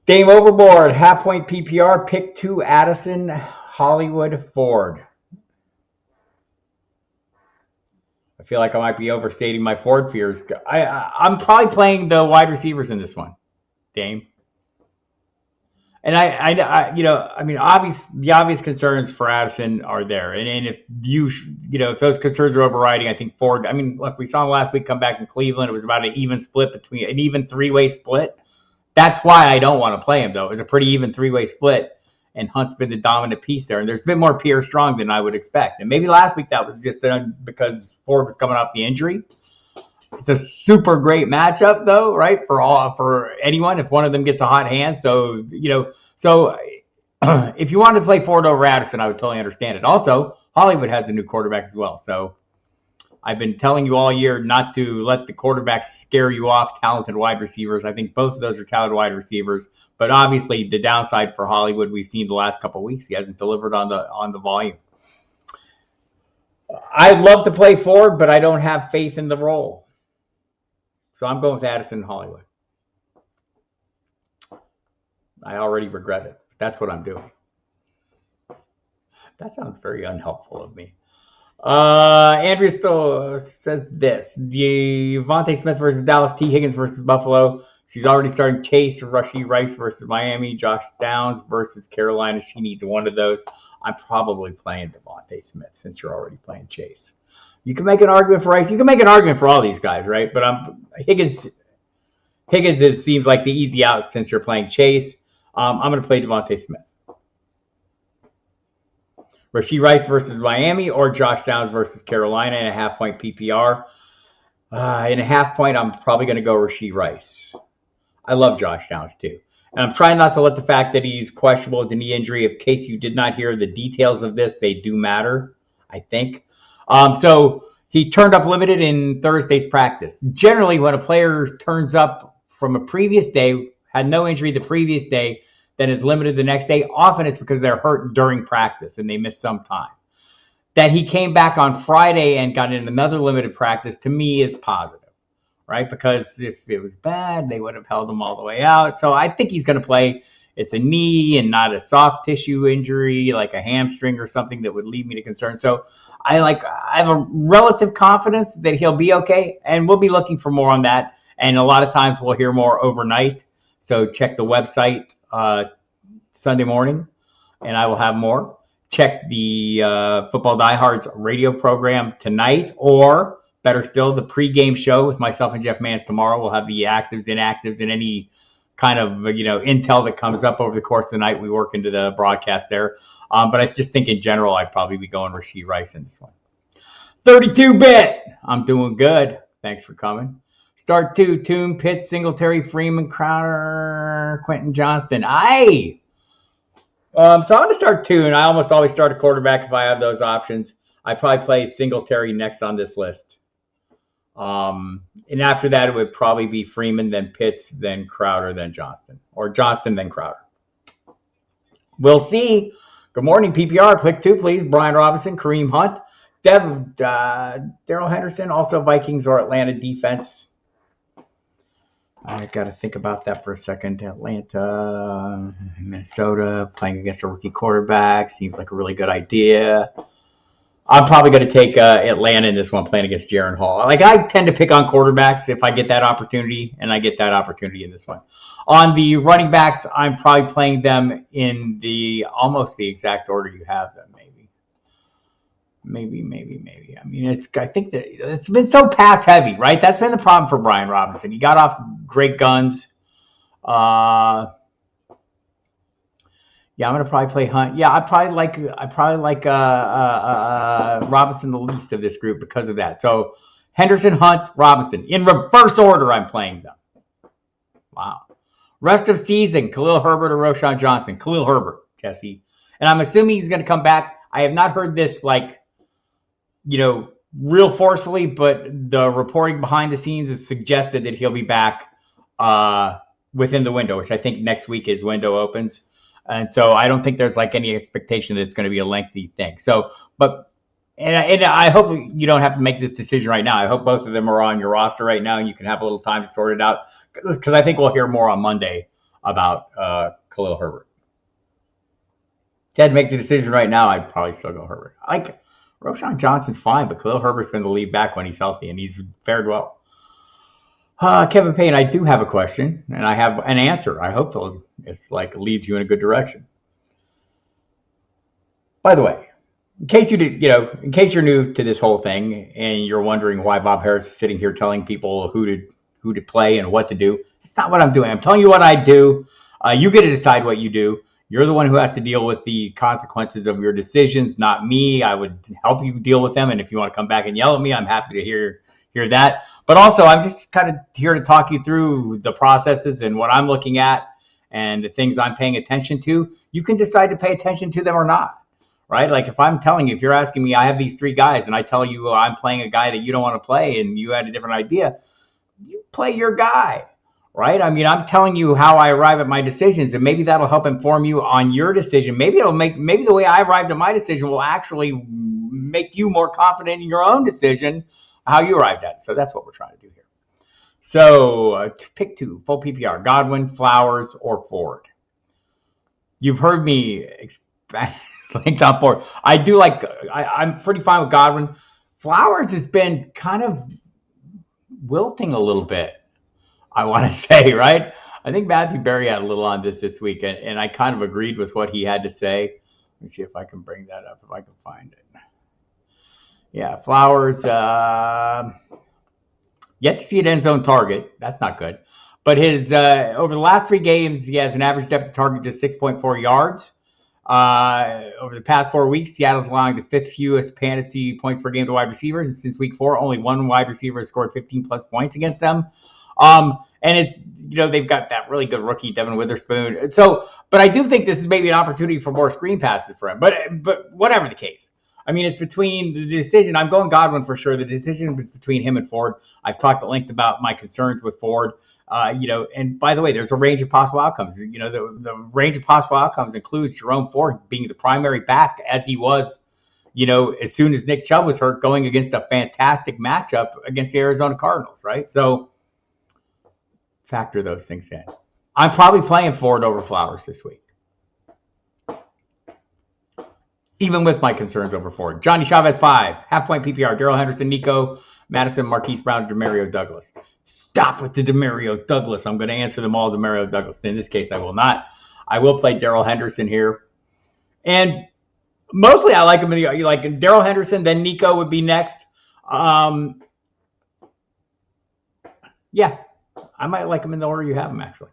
Game Overboard, half-point PPR, pick 2, Addison, Hollywood, Ford. I feel like I might be overstating my Ford fears. I'm probably playing the wide receivers in this one, Dame. And the obvious concerns for Addison are there. And if if those concerns are overriding, I think Ford, look, we saw him last week come back in Cleveland. It was about an even 3-way split. That's why I don't want to play him, though. It was a pretty even 3-way split, and Hunt's been the dominant piece there. And there's been more Pierre Strong than I would expect. And maybe last week that was just because Ford was coming off the injury. It's a super great matchup, though, right? For anyone, if one of them gets a hot hand. So if you wanted to play Ford over Addison, I would totally understand it. Also, Hollywood has a new quarterback as well. So I've been telling you all year not to let the quarterbacks scare you off talented wide receivers. I think both of those are talented wide receivers. But obviously, the downside for Hollywood we've seen the last couple of weeks. He hasn't delivered on the volume. I'd love to play Ford, but I don't have faith in the role. So I'm going with Addison and Hollywood. I already regret it. That's what I'm doing. That sounds very unhelpful of me. Andrea still says this. Devontae Smith versus Dallas, T. Higgins versus Buffalo. She's already starting Chase, Rashee Rice versus Miami, Josh Downs versus Carolina. She needs one of those. I'm probably playing Devontae Smith since you're already playing Chase. You can make an argument for Rice. You can make an argument for all these guys, right? But Higgins seems like the easy out since you're playing Chase. I'm going to play Devontae Smith. Rashee Rice versus Miami or Josh Downs versus Carolina in a half-point PPR. In a half-point, I'm probably going to go Rashee Rice. I love Josh Downs too. And I'm trying not to let the fact that he's questionable with the knee injury, in case you did not hear the details of this, they do matter, I think. So he turned up limited in Thursday's practice. Generally, when a player turns up from a previous day, had no injury the previous day, then is limited the next day, often it's because they're hurt during practice and they missed some time. That he came back on Friday and got in another limited practice, to me, is positive. Right? Because if it was bad, they would have held him all the way out. So I think he's going to play. It's a knee and not a soft tissue injury, like a hamstring or something that would lead me to concern. So I have a relative confidence that he'll be okay. And we'll be looking for more on that. And a lot of times we'll hear more overnight. So check the website Sunday morning and I will have more. Check the Football Diehards radio program tonight, or better still, the pregame show with myself and Jeff Mans tomorrow. We'll have the actives, inactives, and any kind of intel that comes up over the course of the night. We work into the broadcast there. But I just think in general, I'd probably be going Rashee Rice in this one. 32-bit. I'm doing good. Thanks for coming. Start 2, Toon, Pitts, Singletary, Freeman, Crowder, Quentin Johnston. So I'm going to start 2, and I almost always start a quarterback if I have those options. I probably play Singletary next on this list. And after that, it would probably be Freeman, then Pitts, then Crowder, then Johnston. Or Johnston, then Crowder. We'll see. Good morning, PPR. Pick 2, please. Brian Robinson, Kareem Hunt, Darrell Henderson, also Vikings or Atlanta defense. I got to think about that for a second. Atlanta, Minnesota, playing against a rookie quarterback. Seems like a really good idea. I'm probably going to take Atlanta in this one, playing against Jaron Hall. I tend to pick on quarterbacks if I get that opportunity, and I get that opportunity in this one. On the running backs, I'm probably playing them in almost the exact order you have them, maybe. I mean, I think that it's been so pass heavy, right? That's been the problem for Brian Robinson. He got off great guns. Yeah, I'm gonna probably play Hunt. Yeah, I probably like Robinson the least of this group because of that. So Henderson, Hunt, Robinson in reverse order. I'm playing them. Wow. Rest of season: Khalil Herbert or Roschon Johnson. Khalil Herbert, Jesse, and I'm assuming he's gonna come back. I have not heard this real forcefully, but the reporting behind the scenes has suggested that he'll be back within the window, which I think next week his window opens. And so I don't think there's any expectation that it's going to be a lengthy thing. So, and I hope you don't have to make this decision right now. I hope both of them are on your roster right now and you can have a little time to sort it out, because I think we'll hear more on Monday about Khalil Herbert. If I had to make the decision right now, I'd probably still go Herbert. Roschon Johnson's fine, but Khalil Herbert's been the lead back when he's healthy, and he's fared well. Kevin Payne, I do have a question, and I have an answer. I hope it's leads you in a good direction. By the way, in case you're new to this whole thing and you're wondering why Bob Harris is sitting here telling people who to play and what to do, it's not what I'm doing. I'm telling you what I do. You get to decide what you do. You're the one who has to deal with the consequences of your decisions, not me. I would help you deal with them, and if you want to come back and yell at me, I'm happy to hear that. But also, I'm just kind of here to talk you through the processes and what I'm looking at and the things I'm paying attention to. You can decide to pay attention to them or not, right? If I'm telling you, if you're asking me, I have these 3 guys, and I tell you I'm playing a guy that you don't want to play and you had a different idea, you play your guy, right? I mean, I'm telling you how I arrive at my decisions, and maybe that'll help inform you on your decision. Maybe the way I arrived at my decision will actually make you more confident in your own decision, how you arrived at it. So that's what we're trying to do here. So pick 2, full PPR: Godwin, Flowers, or Ford. You've heard me expand on Ford. I'm pretty fine with Godwin. Flowers has been kind of wilting a little bit, I want to say, right? I think Matthew Berry had a little on this week, and I kind of agreed with what he had to say. Let me see if I can bring that up, if I can find it. Yeah, Flowers, yet to see an end zone target. That's not good. But his over the last 3 games, he has an average depth of target just 6.4 yards. Over the past 4 weeks, Seattle's allowing the 5th fewest fantasy points per game to wide receivers. And since week 4, only one wide receiver has scored 15 plus points against them. And it's, they've got that really good rookie, Devin Witherspoon. So, but I do think this is maybe an opportunity for more screen passes for him. But whatever the case, I mean, it's between the decision. I'm going Godwin for sure. The decision was between him and Ford. I've talked at length about my concerns with Ford. And by the way, there's a range of possible outcomes. The range of possible outcomes includes Jerome Ford being the primary back as he was, as soon as Nick Chubb was hurt, going against a fantastic matchup against the Arizona Cardinals, right? So factor those things in. I'm probably playing Ford over Flowers this week, even with my concerns over Ford. Johnny Chavez 5, half-point PPR, Darrell Henderson, Nico, Madison, Marquise Brown, Demario Douglas. Stop with the Demario Douglas. I'm going to answer them all Demario Douglas. In this case, I will not. I will play Darrell Henderson here. And mostly I like him. Like Darrell Henderson, then Nico would be next. Yeah, I might like him in the order you have him, actually.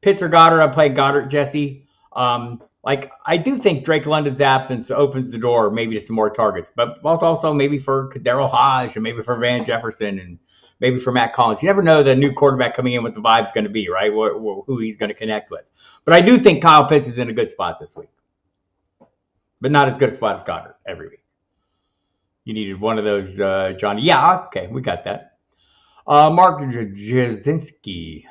Pitts or Goddard, I play Goddard, Jesse. I do think Drake London's absence opens the door maybe to some more targets, but also maybe for Daryl Hodge and maybe for Van Jefferson and maybe for Matt Collins. You never know the new quarterback coming in what the vibe's going to be, right? Who he's going to connect with. But I do think Kyle Pitts is in a good spot this week, but not as good a spot as Goddard every week. You needed one of those, Johnny. Yeah, okay, we got that. Mark Jasinski.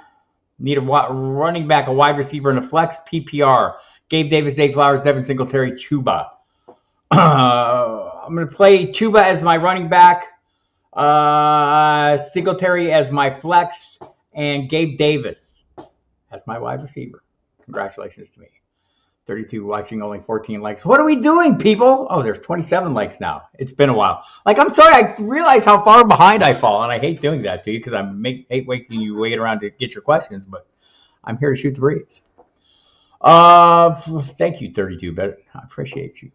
Need a running back, a wide receiver, and a flex PPR. Gabe Davis, Zay Flowers, Devin Singletary, Chuba. I'm going to play Chuba as my running back, Singletary as my flex, and Gabe Davis as my wide receiver. Congratulations to me. 32 watching, only 14 likes. What are we doing, people? Oh, there's 27 likes now. It's been a while. I'm sorry, I realize how far behind I fall, and I hate doing that to you because I hate making you wait around to get your questions, but I'm here to shoot the breeze. Thank you, 32, but I appreciate you.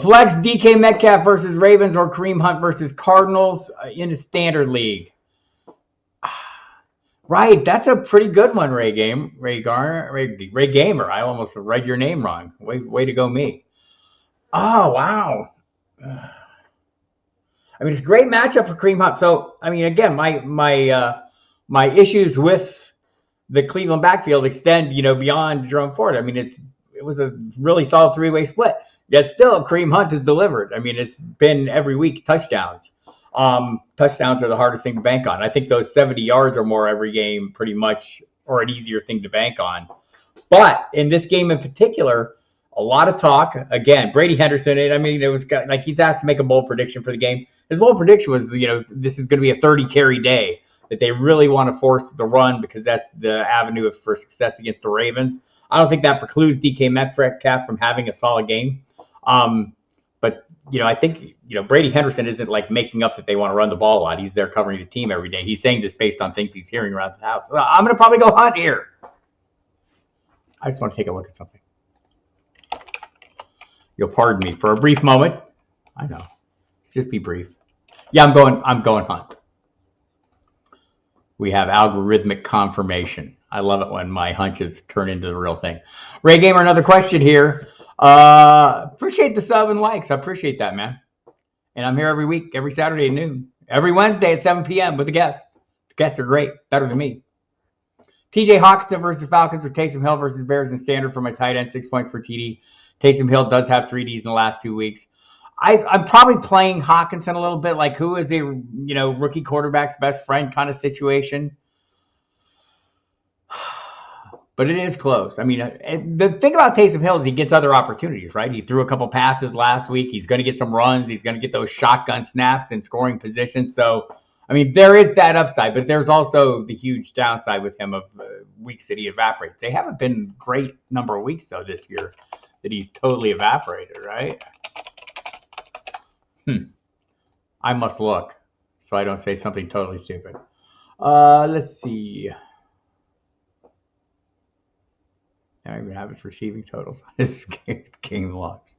Flex DK Metcalf versus Ravens or Kareem Hunt versus Cardinals in the standard league. Right, that's a pretty good one, Ray Gamer. I almost read your name wrong. Way to go, me. Oh, wow. It's a great matchup for Kareem Hunt. So, again, my issues with the Cleveland backfield extend, beyond Jerome Ford. It was a really solid three-way split. Yet still, Kareem Hunt has delivered. It's been every week touchdowns. Touchdowns are the hardest thing to bank on. I think those 70 yards or more every game pretty much are an easier thing to bank on. But in this game in particular, a lot of talk. Again, Brady Henderson, it was like he's asked to make a bold prediction for the game. His bold prediction was, this is going to be a 30-carry day, that they really want to force the run because that's the avenue for success against the Ravens. I don't think that precludes DK Metcalf from having a solid game. But I think, Brady Henderson isn't making up that they want to run the ball a lot. He's there covering the team every day. He's saying this based on things he's hearing around the house. So I'm going to probably go Hunt here. I just want to take a look at something. You'll pardon me for a brief moment. I know. Let's just be brief. Yeah, I'm going Hunt. We have algorithmic confirmation. I love it when my hunches turn into the real thing. Ray Gamer, another question here. Appreciate the sub and likes. I appreciate that, man. And I'm here every week, every Saturday at noon, every Wednesday at 7 p.m. with a guest. The guests are great, better than me. TJ Hawkinson versus Falcons or Taysom Hill versus Bears in standard for my tight end, 6 points per TD. Taysom Hill does have 3 Ds in the last 2 weeks. I'm probably playing Hawkinson a little bit, who is a rookie quarterback's best friend kind of situation. But it is close. The thing about Taysom Hill is he gets other opportunities, right? He threw a couple passes last week. He's going to get some runs. He's going to get those shotgun snaps in scoring position. So, there is that upside, but there's also the huge downside with him of weeks that he evaporates. They haven't been great number of weeks, though, this year that he's totally evaporated, right? I must look so I don't say something totally stupid. Let's see. I don't even have his receiving totals on his game logs.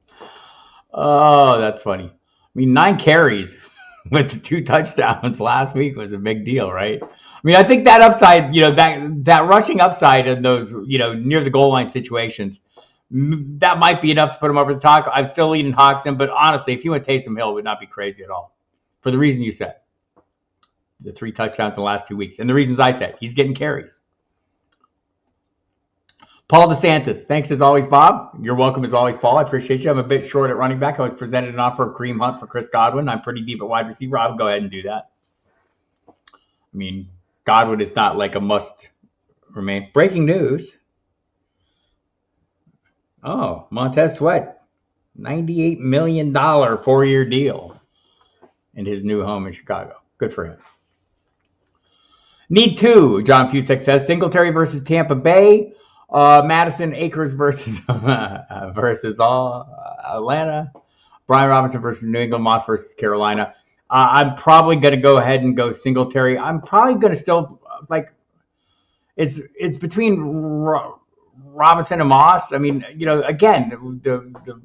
Oh, that's funny. 9 carries with the 2 touchdowns last week was a big deal, right? I think that upside, that rushing upside in those, near the goal line situations That might be enough to put him over the top. I'm still leading Hawkinson, but honestly, if you went Taysom Hill, it would not be crazy at all. For the reason you said. The 3 touchdowns in the last 2 weeks. And the reasons I said. He's getting carries. Paul DeSantis. Thanks as always, Bob. You're welcome as always, Paul. I appreciate you. I'm a bit short at running back. I was presented an offer of Kareem Hunt for Chris Godwin. I'm pretty deep at wide receiver. I would go ahead and do that. I mean, Godwin is not like a must remain. Breaking news. Oh, Montez Sweat. $98 million 4-year deal in his new home in Chicago. Good for him. Need 2, John Fusek says. Singletary versus Tampa Bay. Madison Akers versus Atlanta. Brian Robinson versus New England. Moss versus Carolina. I'm probably going to go ahead and go Singletary. I'm probably going to still, like, it's between Robinson and Moss. I mean, you know, again, the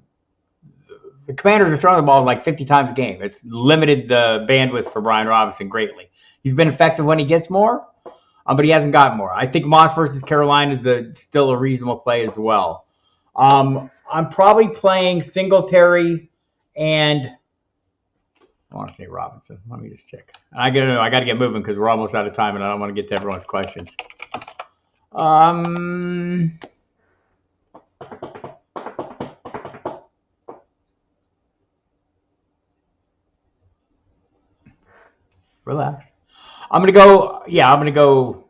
Commanders are throwing the ball like 50 times a game. It's limited the bandwidth for Brian Robinson greatly. He's been effective when he gets more, but he hasn't gotten more. I think Moss versus Carolina is still a reasonable play as well. I'm probably playing Singletary and I want to say Robinson. Let me just check. I got to get moving because we're almost out of time and I don't want to get to everyone's questions. Relax. I'm going to go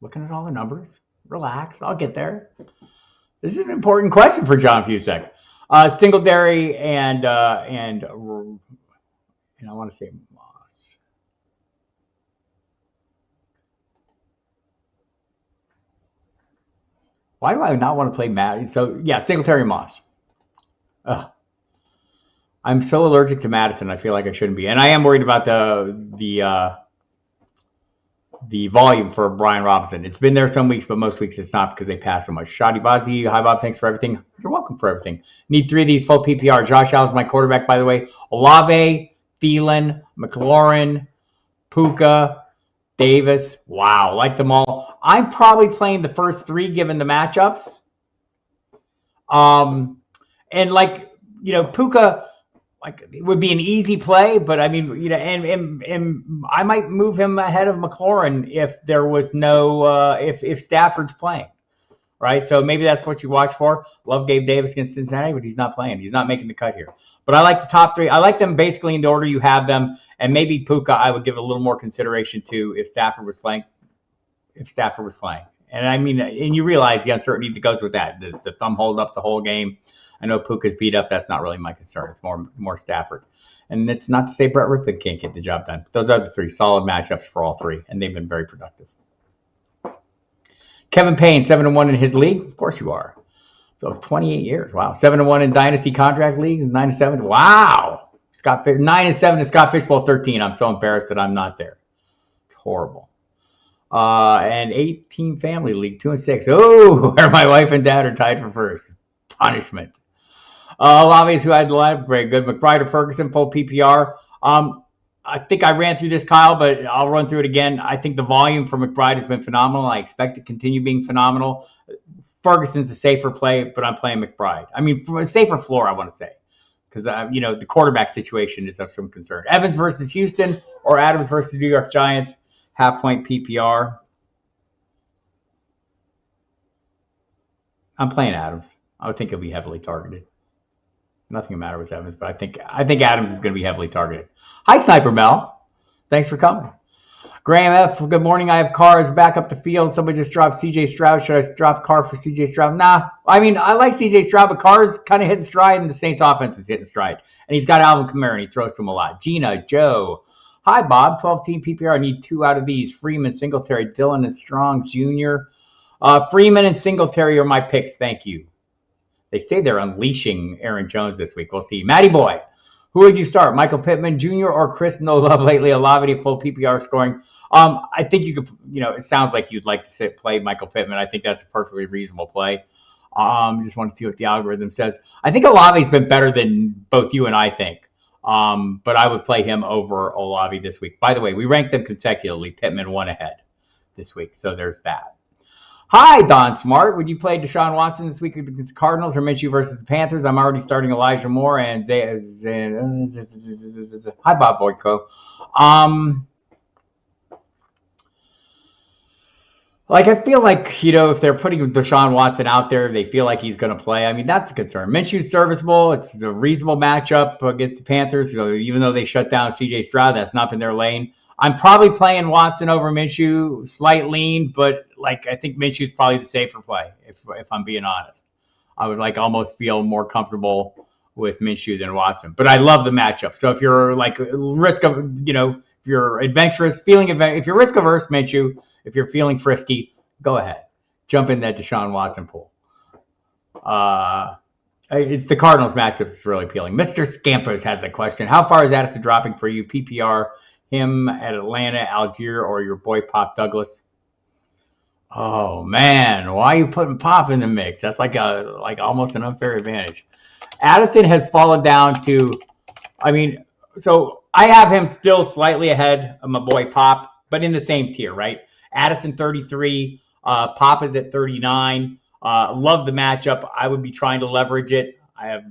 looking at all the numbers. Relax. I'll get there. This is an important question for John Fusek. Singletary and I want to say Moss. Why do I not want to play Matt? So yeah, Singletary Moss. I'm so allergic to Madison. I feel like I shouldn't be, and I am worried about the volume for Brian Robinson. It's been there some weeks, but most weeks it's not because they pass so much. Shadi Bazi, hi Bob, thanks for everything. You're welcome for everything. Need 3 of these full PPR. Josh Allen's my quarterback, by the way. Olave, Thielen, McLaurin, Puka, Davis. Wow, like them all. I'm probably playing the first 3 given the matchups. And like, you know, Puka, like, it would be an easy play, but I mean, you know, and I might move him ahead of McLaurin if there was no if Stafford's playing, right? So maybe that's what you watch for. Love Gabe Davis against Cincinnati, but he's not playing. He's not making the cut here. But I like the top 3. I like them basically in the order you have them, and maybe Puka I would give a little more consideration to if Stafford was playing. And I mean, and you realize the uncertainty that goes with that. Does the thumb hold up the whole game? I know Puka's beat up. That's not really my concern. It's more Stafford. And it's not to say Brett Rippon can't get the job done. Those are the 3 solid matchups for all 3, and they've been very productive. Kevin Payne, 7-1 in his league. Of course you are. So 28 years. Wow. 7-1 in Dynasty Contract Leagues. 9-7. Wow. 9-7 in Scott Fishbowl 13. I'm so embarrassed that I'm not there. It's horrible. And 18 Family League 2-6. Oh, where my wife and dad are tied for first. Punishment. Olave's who had the line, very good. McBride or Ferguson, full PPR. I think I ran through this, Kyle, but I'll run through it again. I think the volume for McBride has been phenomenal. I expect to continue being phenomenal. Ferguson's a safer play, but I'm playing McBride. I mean, a safer floor, I want to say, because you know, the quarterback situation is of some concern. Evans versus Houston or Adams versus New York Giants, half-point PPR. I'm playing Adams. I would think he'll be heavily targeted. Nothing the matter with Evans, but I think Adams is going to be heavily targeted. Hi, Sniper Mel. Thanks for coming. Graham F., good morning. I have Carr's back up the field. Somebody just dropped C.J. Stroud. Should I drop Carr for C.J. Stroud? Nah. I mean, I like C.J. Stroud, but Carr's kind of hitting stride, and the Saints offense is hitting stride. And he's got Alvin Kamara, and he throws to him a lot. Gina, Joe. Hi, Bob. 12-team PPR. I need 2 out of these. Freeman, Singletary, Dillon, and Strong Jr. Freeman and Singletary are my picks. Thank you. They say they're unleashing Aaron Jones this week. We'll see. Matty Boy, who would you start? Michael Pittman Jr. or Chris No Love lately? Olave full PPR scoring. I think you could, you know, it sounds like you'd like to play Michael Pittman. I think that's a perfectly reasonable play. Just want to see what the algorithm says. I think Olave's been better than both you and I think. But I would play him over Olave this week. By the way, we ranked them consecutively. Pittman 1 ahead this week. So there's that. Hi, Don Smart. Would you play Deshaun Watson this week against the Cardinals or Minshew versus the Panthers? I'm already starting Elijah Moore and hi, Bob Boyko. Like, I feel like, if they're putting Deshaun Watson out there, they feel like he's going to play. I mean, that's a concern. Minshew's serviceable. It's a reasonable matchup against the Panthers. Even though they shut down C.J. Stroud, that's not been their lane. I'm probably playing Watson over Minshew, slight lean, but, I think Minshew's probably the safer play, if I'm being honest. I would, almost feel more comfortable with Minshew than Watson. But I love the matchup. So if you're, risk of, if you're adventurous, if you're risk averse, Minshew, if you're feeling frisky, go ahead. Jump in that Deshaun Watson pool. It's the Cardinals matchup that's really appealing. Mr. Scampers has a question. How far is Addison dropping for you? PPR, him at Atlanta, Algier, or your boy Pop Douglas? Oh, man. Why are you putting Pop in the mix? That's like almost an unfair advantage. Addison has fallen down to, so I have him still slightly ahead of my boy Pop, but in the same tier, right? Addison 33, Pop is at 39. Love the matchup. I would be trying to leverage it. I have,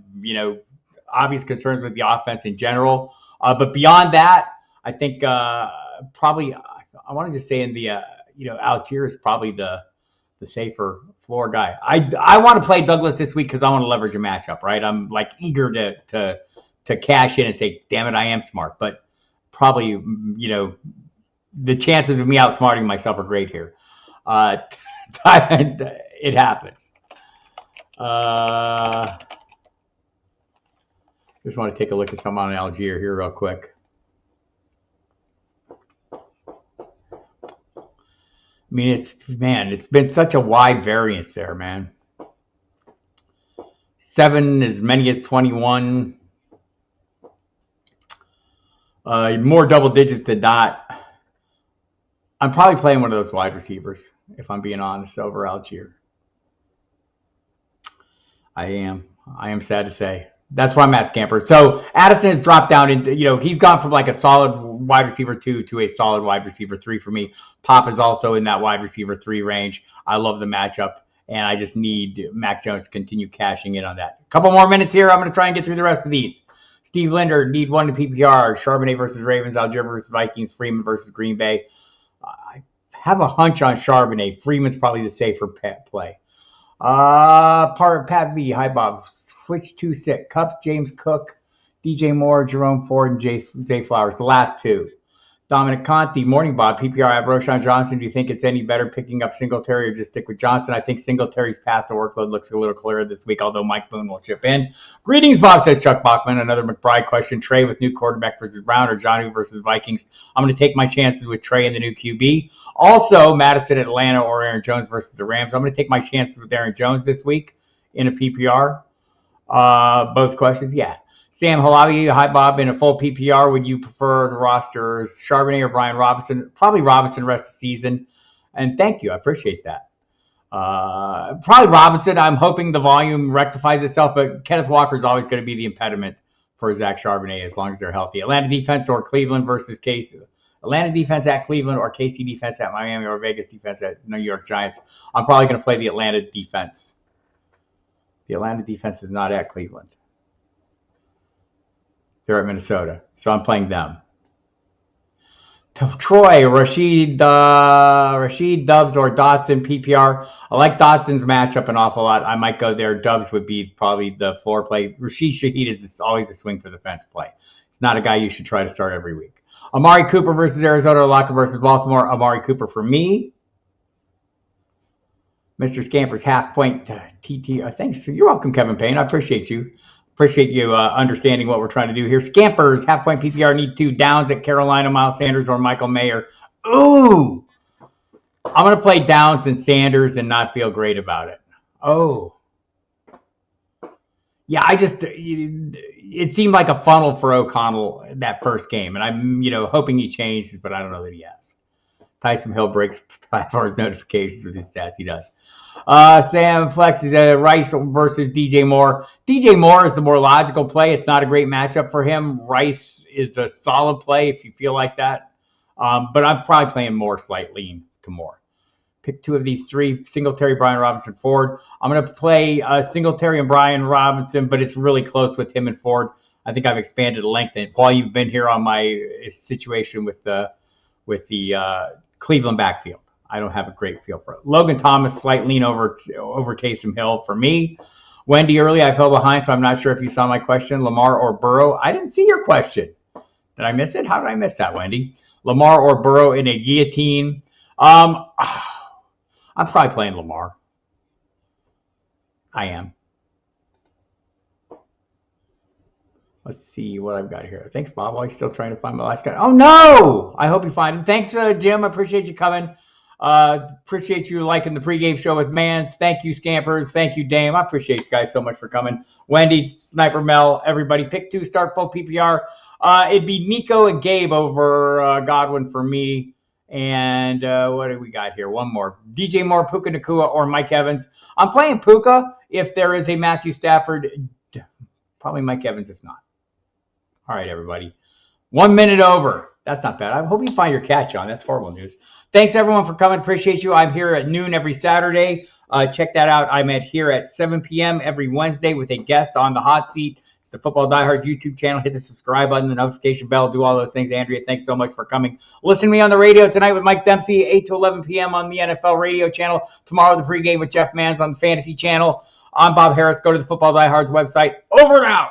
obvious concerns with the offense in general. But beyond that, I think probably, I want to just say in the, Algier is probably the safer floor guy. I want to play Douglas this week because I want to leverage a matchup, right? I'm eager to cash in and say, damn it, I am smart. But probably, the chances of me outsmarting myself are great here. It happens. Just want to take a look at some on Algier here real quick. It's been such a wide variance there, man. 7, as many as 21. More double digits than not. I'm probably playing one of those wide receivers, if I'm being honest, over Algier. I am sad to say. That's where I'm at, Scamper. So Addison has dropped down into, he's gone from a solid wide receiver 2 to a solid wide receiver 3 for me. Pop is also in that wide receiver 3 range. I love the matchup, and I just need Mac Jones to continue cashing in on that. A couple more minutes here. I'm going to try and get through the rest of these. Steve Linder, need 1 to PPR. Charbonnet versus Ravens. Algier versus Vikings. Freeman versus Green Bay. I have a hunch on Charbonnet. Freeman's probably the safer play. Pat V. Hi, Bob. Switch 2 sit. Cup, James Cook, DJ Moore, Jerome Ford, and Zay Flowers. The last 2. Dominic Conti. Morning, Bob. PPR. I have Roshan Johnson. Do you think it's any better picking up Singletary or just stick with Johnson? I think Singletary's path to workload looks a little clearer this week, although Mike Boone will chip in. Greetings, Bob, says Chuck Bachman. Another McBride question. Trey with new quarterback versus Brown or Johnny versus Vikings? I'm going to take my chances with Trey and the new QB. Also, Madison, Atlanta, or Aaron Jones versus the Rams. I'm going to take my chances with Aaron Jones this week in a PPR. Both questions, yeah. Sam Halabi, hi, Bob. In a full PPR, would you prefer the rosters Charbonnet or Brian Robinson? Probably Robinson rest of the season. And thank you. I appreciate that. Probably Robinson. I'm hoping the volume rectifies itself, but Kenneth Walker is always going to be the impediment for Zach Charbonnet as long as they're healthy. Atlanta defense or Cleveland versus KC. Atlanta defense at Cleveland or KC defense at Miami or Vegas defense at New York Giants. I'm probably going to play the Atlanta defense. The Atlanta defense is not at Cleveland. They're at Minnesota, so I'm playing them. Troy, Rashid, Dubs, or Dotson PPR. I like Dotson's matchup an awful lot. I might go there. Dubs would be probably the floor play. Rashid Shaheed is always a swing for the fence play. It's not a guy you should try to start every week. Amari Cooper versus Arizona or Lockett versus Baltimore. Amari Cooper for me. Mr. Scamper's half point TT. Thanks. You're welcome, Kevin Payne. I appreciate you. Appreciate you understanding what we're trying to do here. Scampers, half point PPR, need 2 Downs at Carolina, Miles Sanders, or Michael Mayer. Ooh! I'm going to play Downs and Sanders and not feel great about it. Oh. Yeah, it seemed like a funnel for O'Connell that first game. And I'm, hoping he changes, but I don't know that he has. Tyson Hill breaks platform's notifications with his stats. He does. Sam Flex is Rice versus DJ Moore. DJ Moore is the more logical play. It's not a great matchup for him. Rice is a solid play if you feel like that. But I'm probably playing Moore slight lean to Moore. Pick two of these three: Singletary, Brian Robinson, Ford. I'm going to play Singletary and Brian Robinson, but it's really close with him and Ford. I think I've expanded the length. And Paul, you've been here on my situation with the Cleveland backfield. I don't have a great feel for it. Logan Thomas, slight lean over Taysom Hill for me. Wendy, early I fell behind, so I'm not sure if you saw my question. Lamar or Burrow? I didn't see your question. Did I miss it? How did I miss that, Wendy? Lamar or Burrow in a guillotine? I'm probably playing Lamar. I am. Let's see what I've got here. Thanks, Bob. I'm still trying to find my last guy. Oh, no! I hope you find him. Thanks, Jim. I appreciate you coming. Appreciate you liking the pregame show with Mans. Thank you, Scampers. Thank you, Dame. I appreciate you guys so much for coming. Wendy, Sniper Mel, everybody. Pick two, start full PPR. It'd be Nico and Gabe over Godwin for me. And what do we got here? One more. DJ Moore, Puka Nacua, or Mike Evans. I'm playing Puka if there is a Matthew Stafford. Probably Mike Evans if not. All right, everybody. 1 minute over. That's not bad. I hope you find your catch on. That's horrible news. Thanks, everyone, for coming. Appreciate you. I'm here at noon every Saturday. Check that out. I'm here at 7 p.m. every Wednesday with a guest on the hot seat. It's the Football Diehards YouTube channel. Hit the subscribe button, the notification bell, do all those things. Andrea, thanks so much for coming. Listen to me on the radio tonight with Mike Dempsey, 8 to 11 p.m. on the NFL radio channel. Tomorrow, the pregame with Jeff Mans on the Fantasy channel. I'm Bob Harris. Go to the Football Diehards website. Over and out.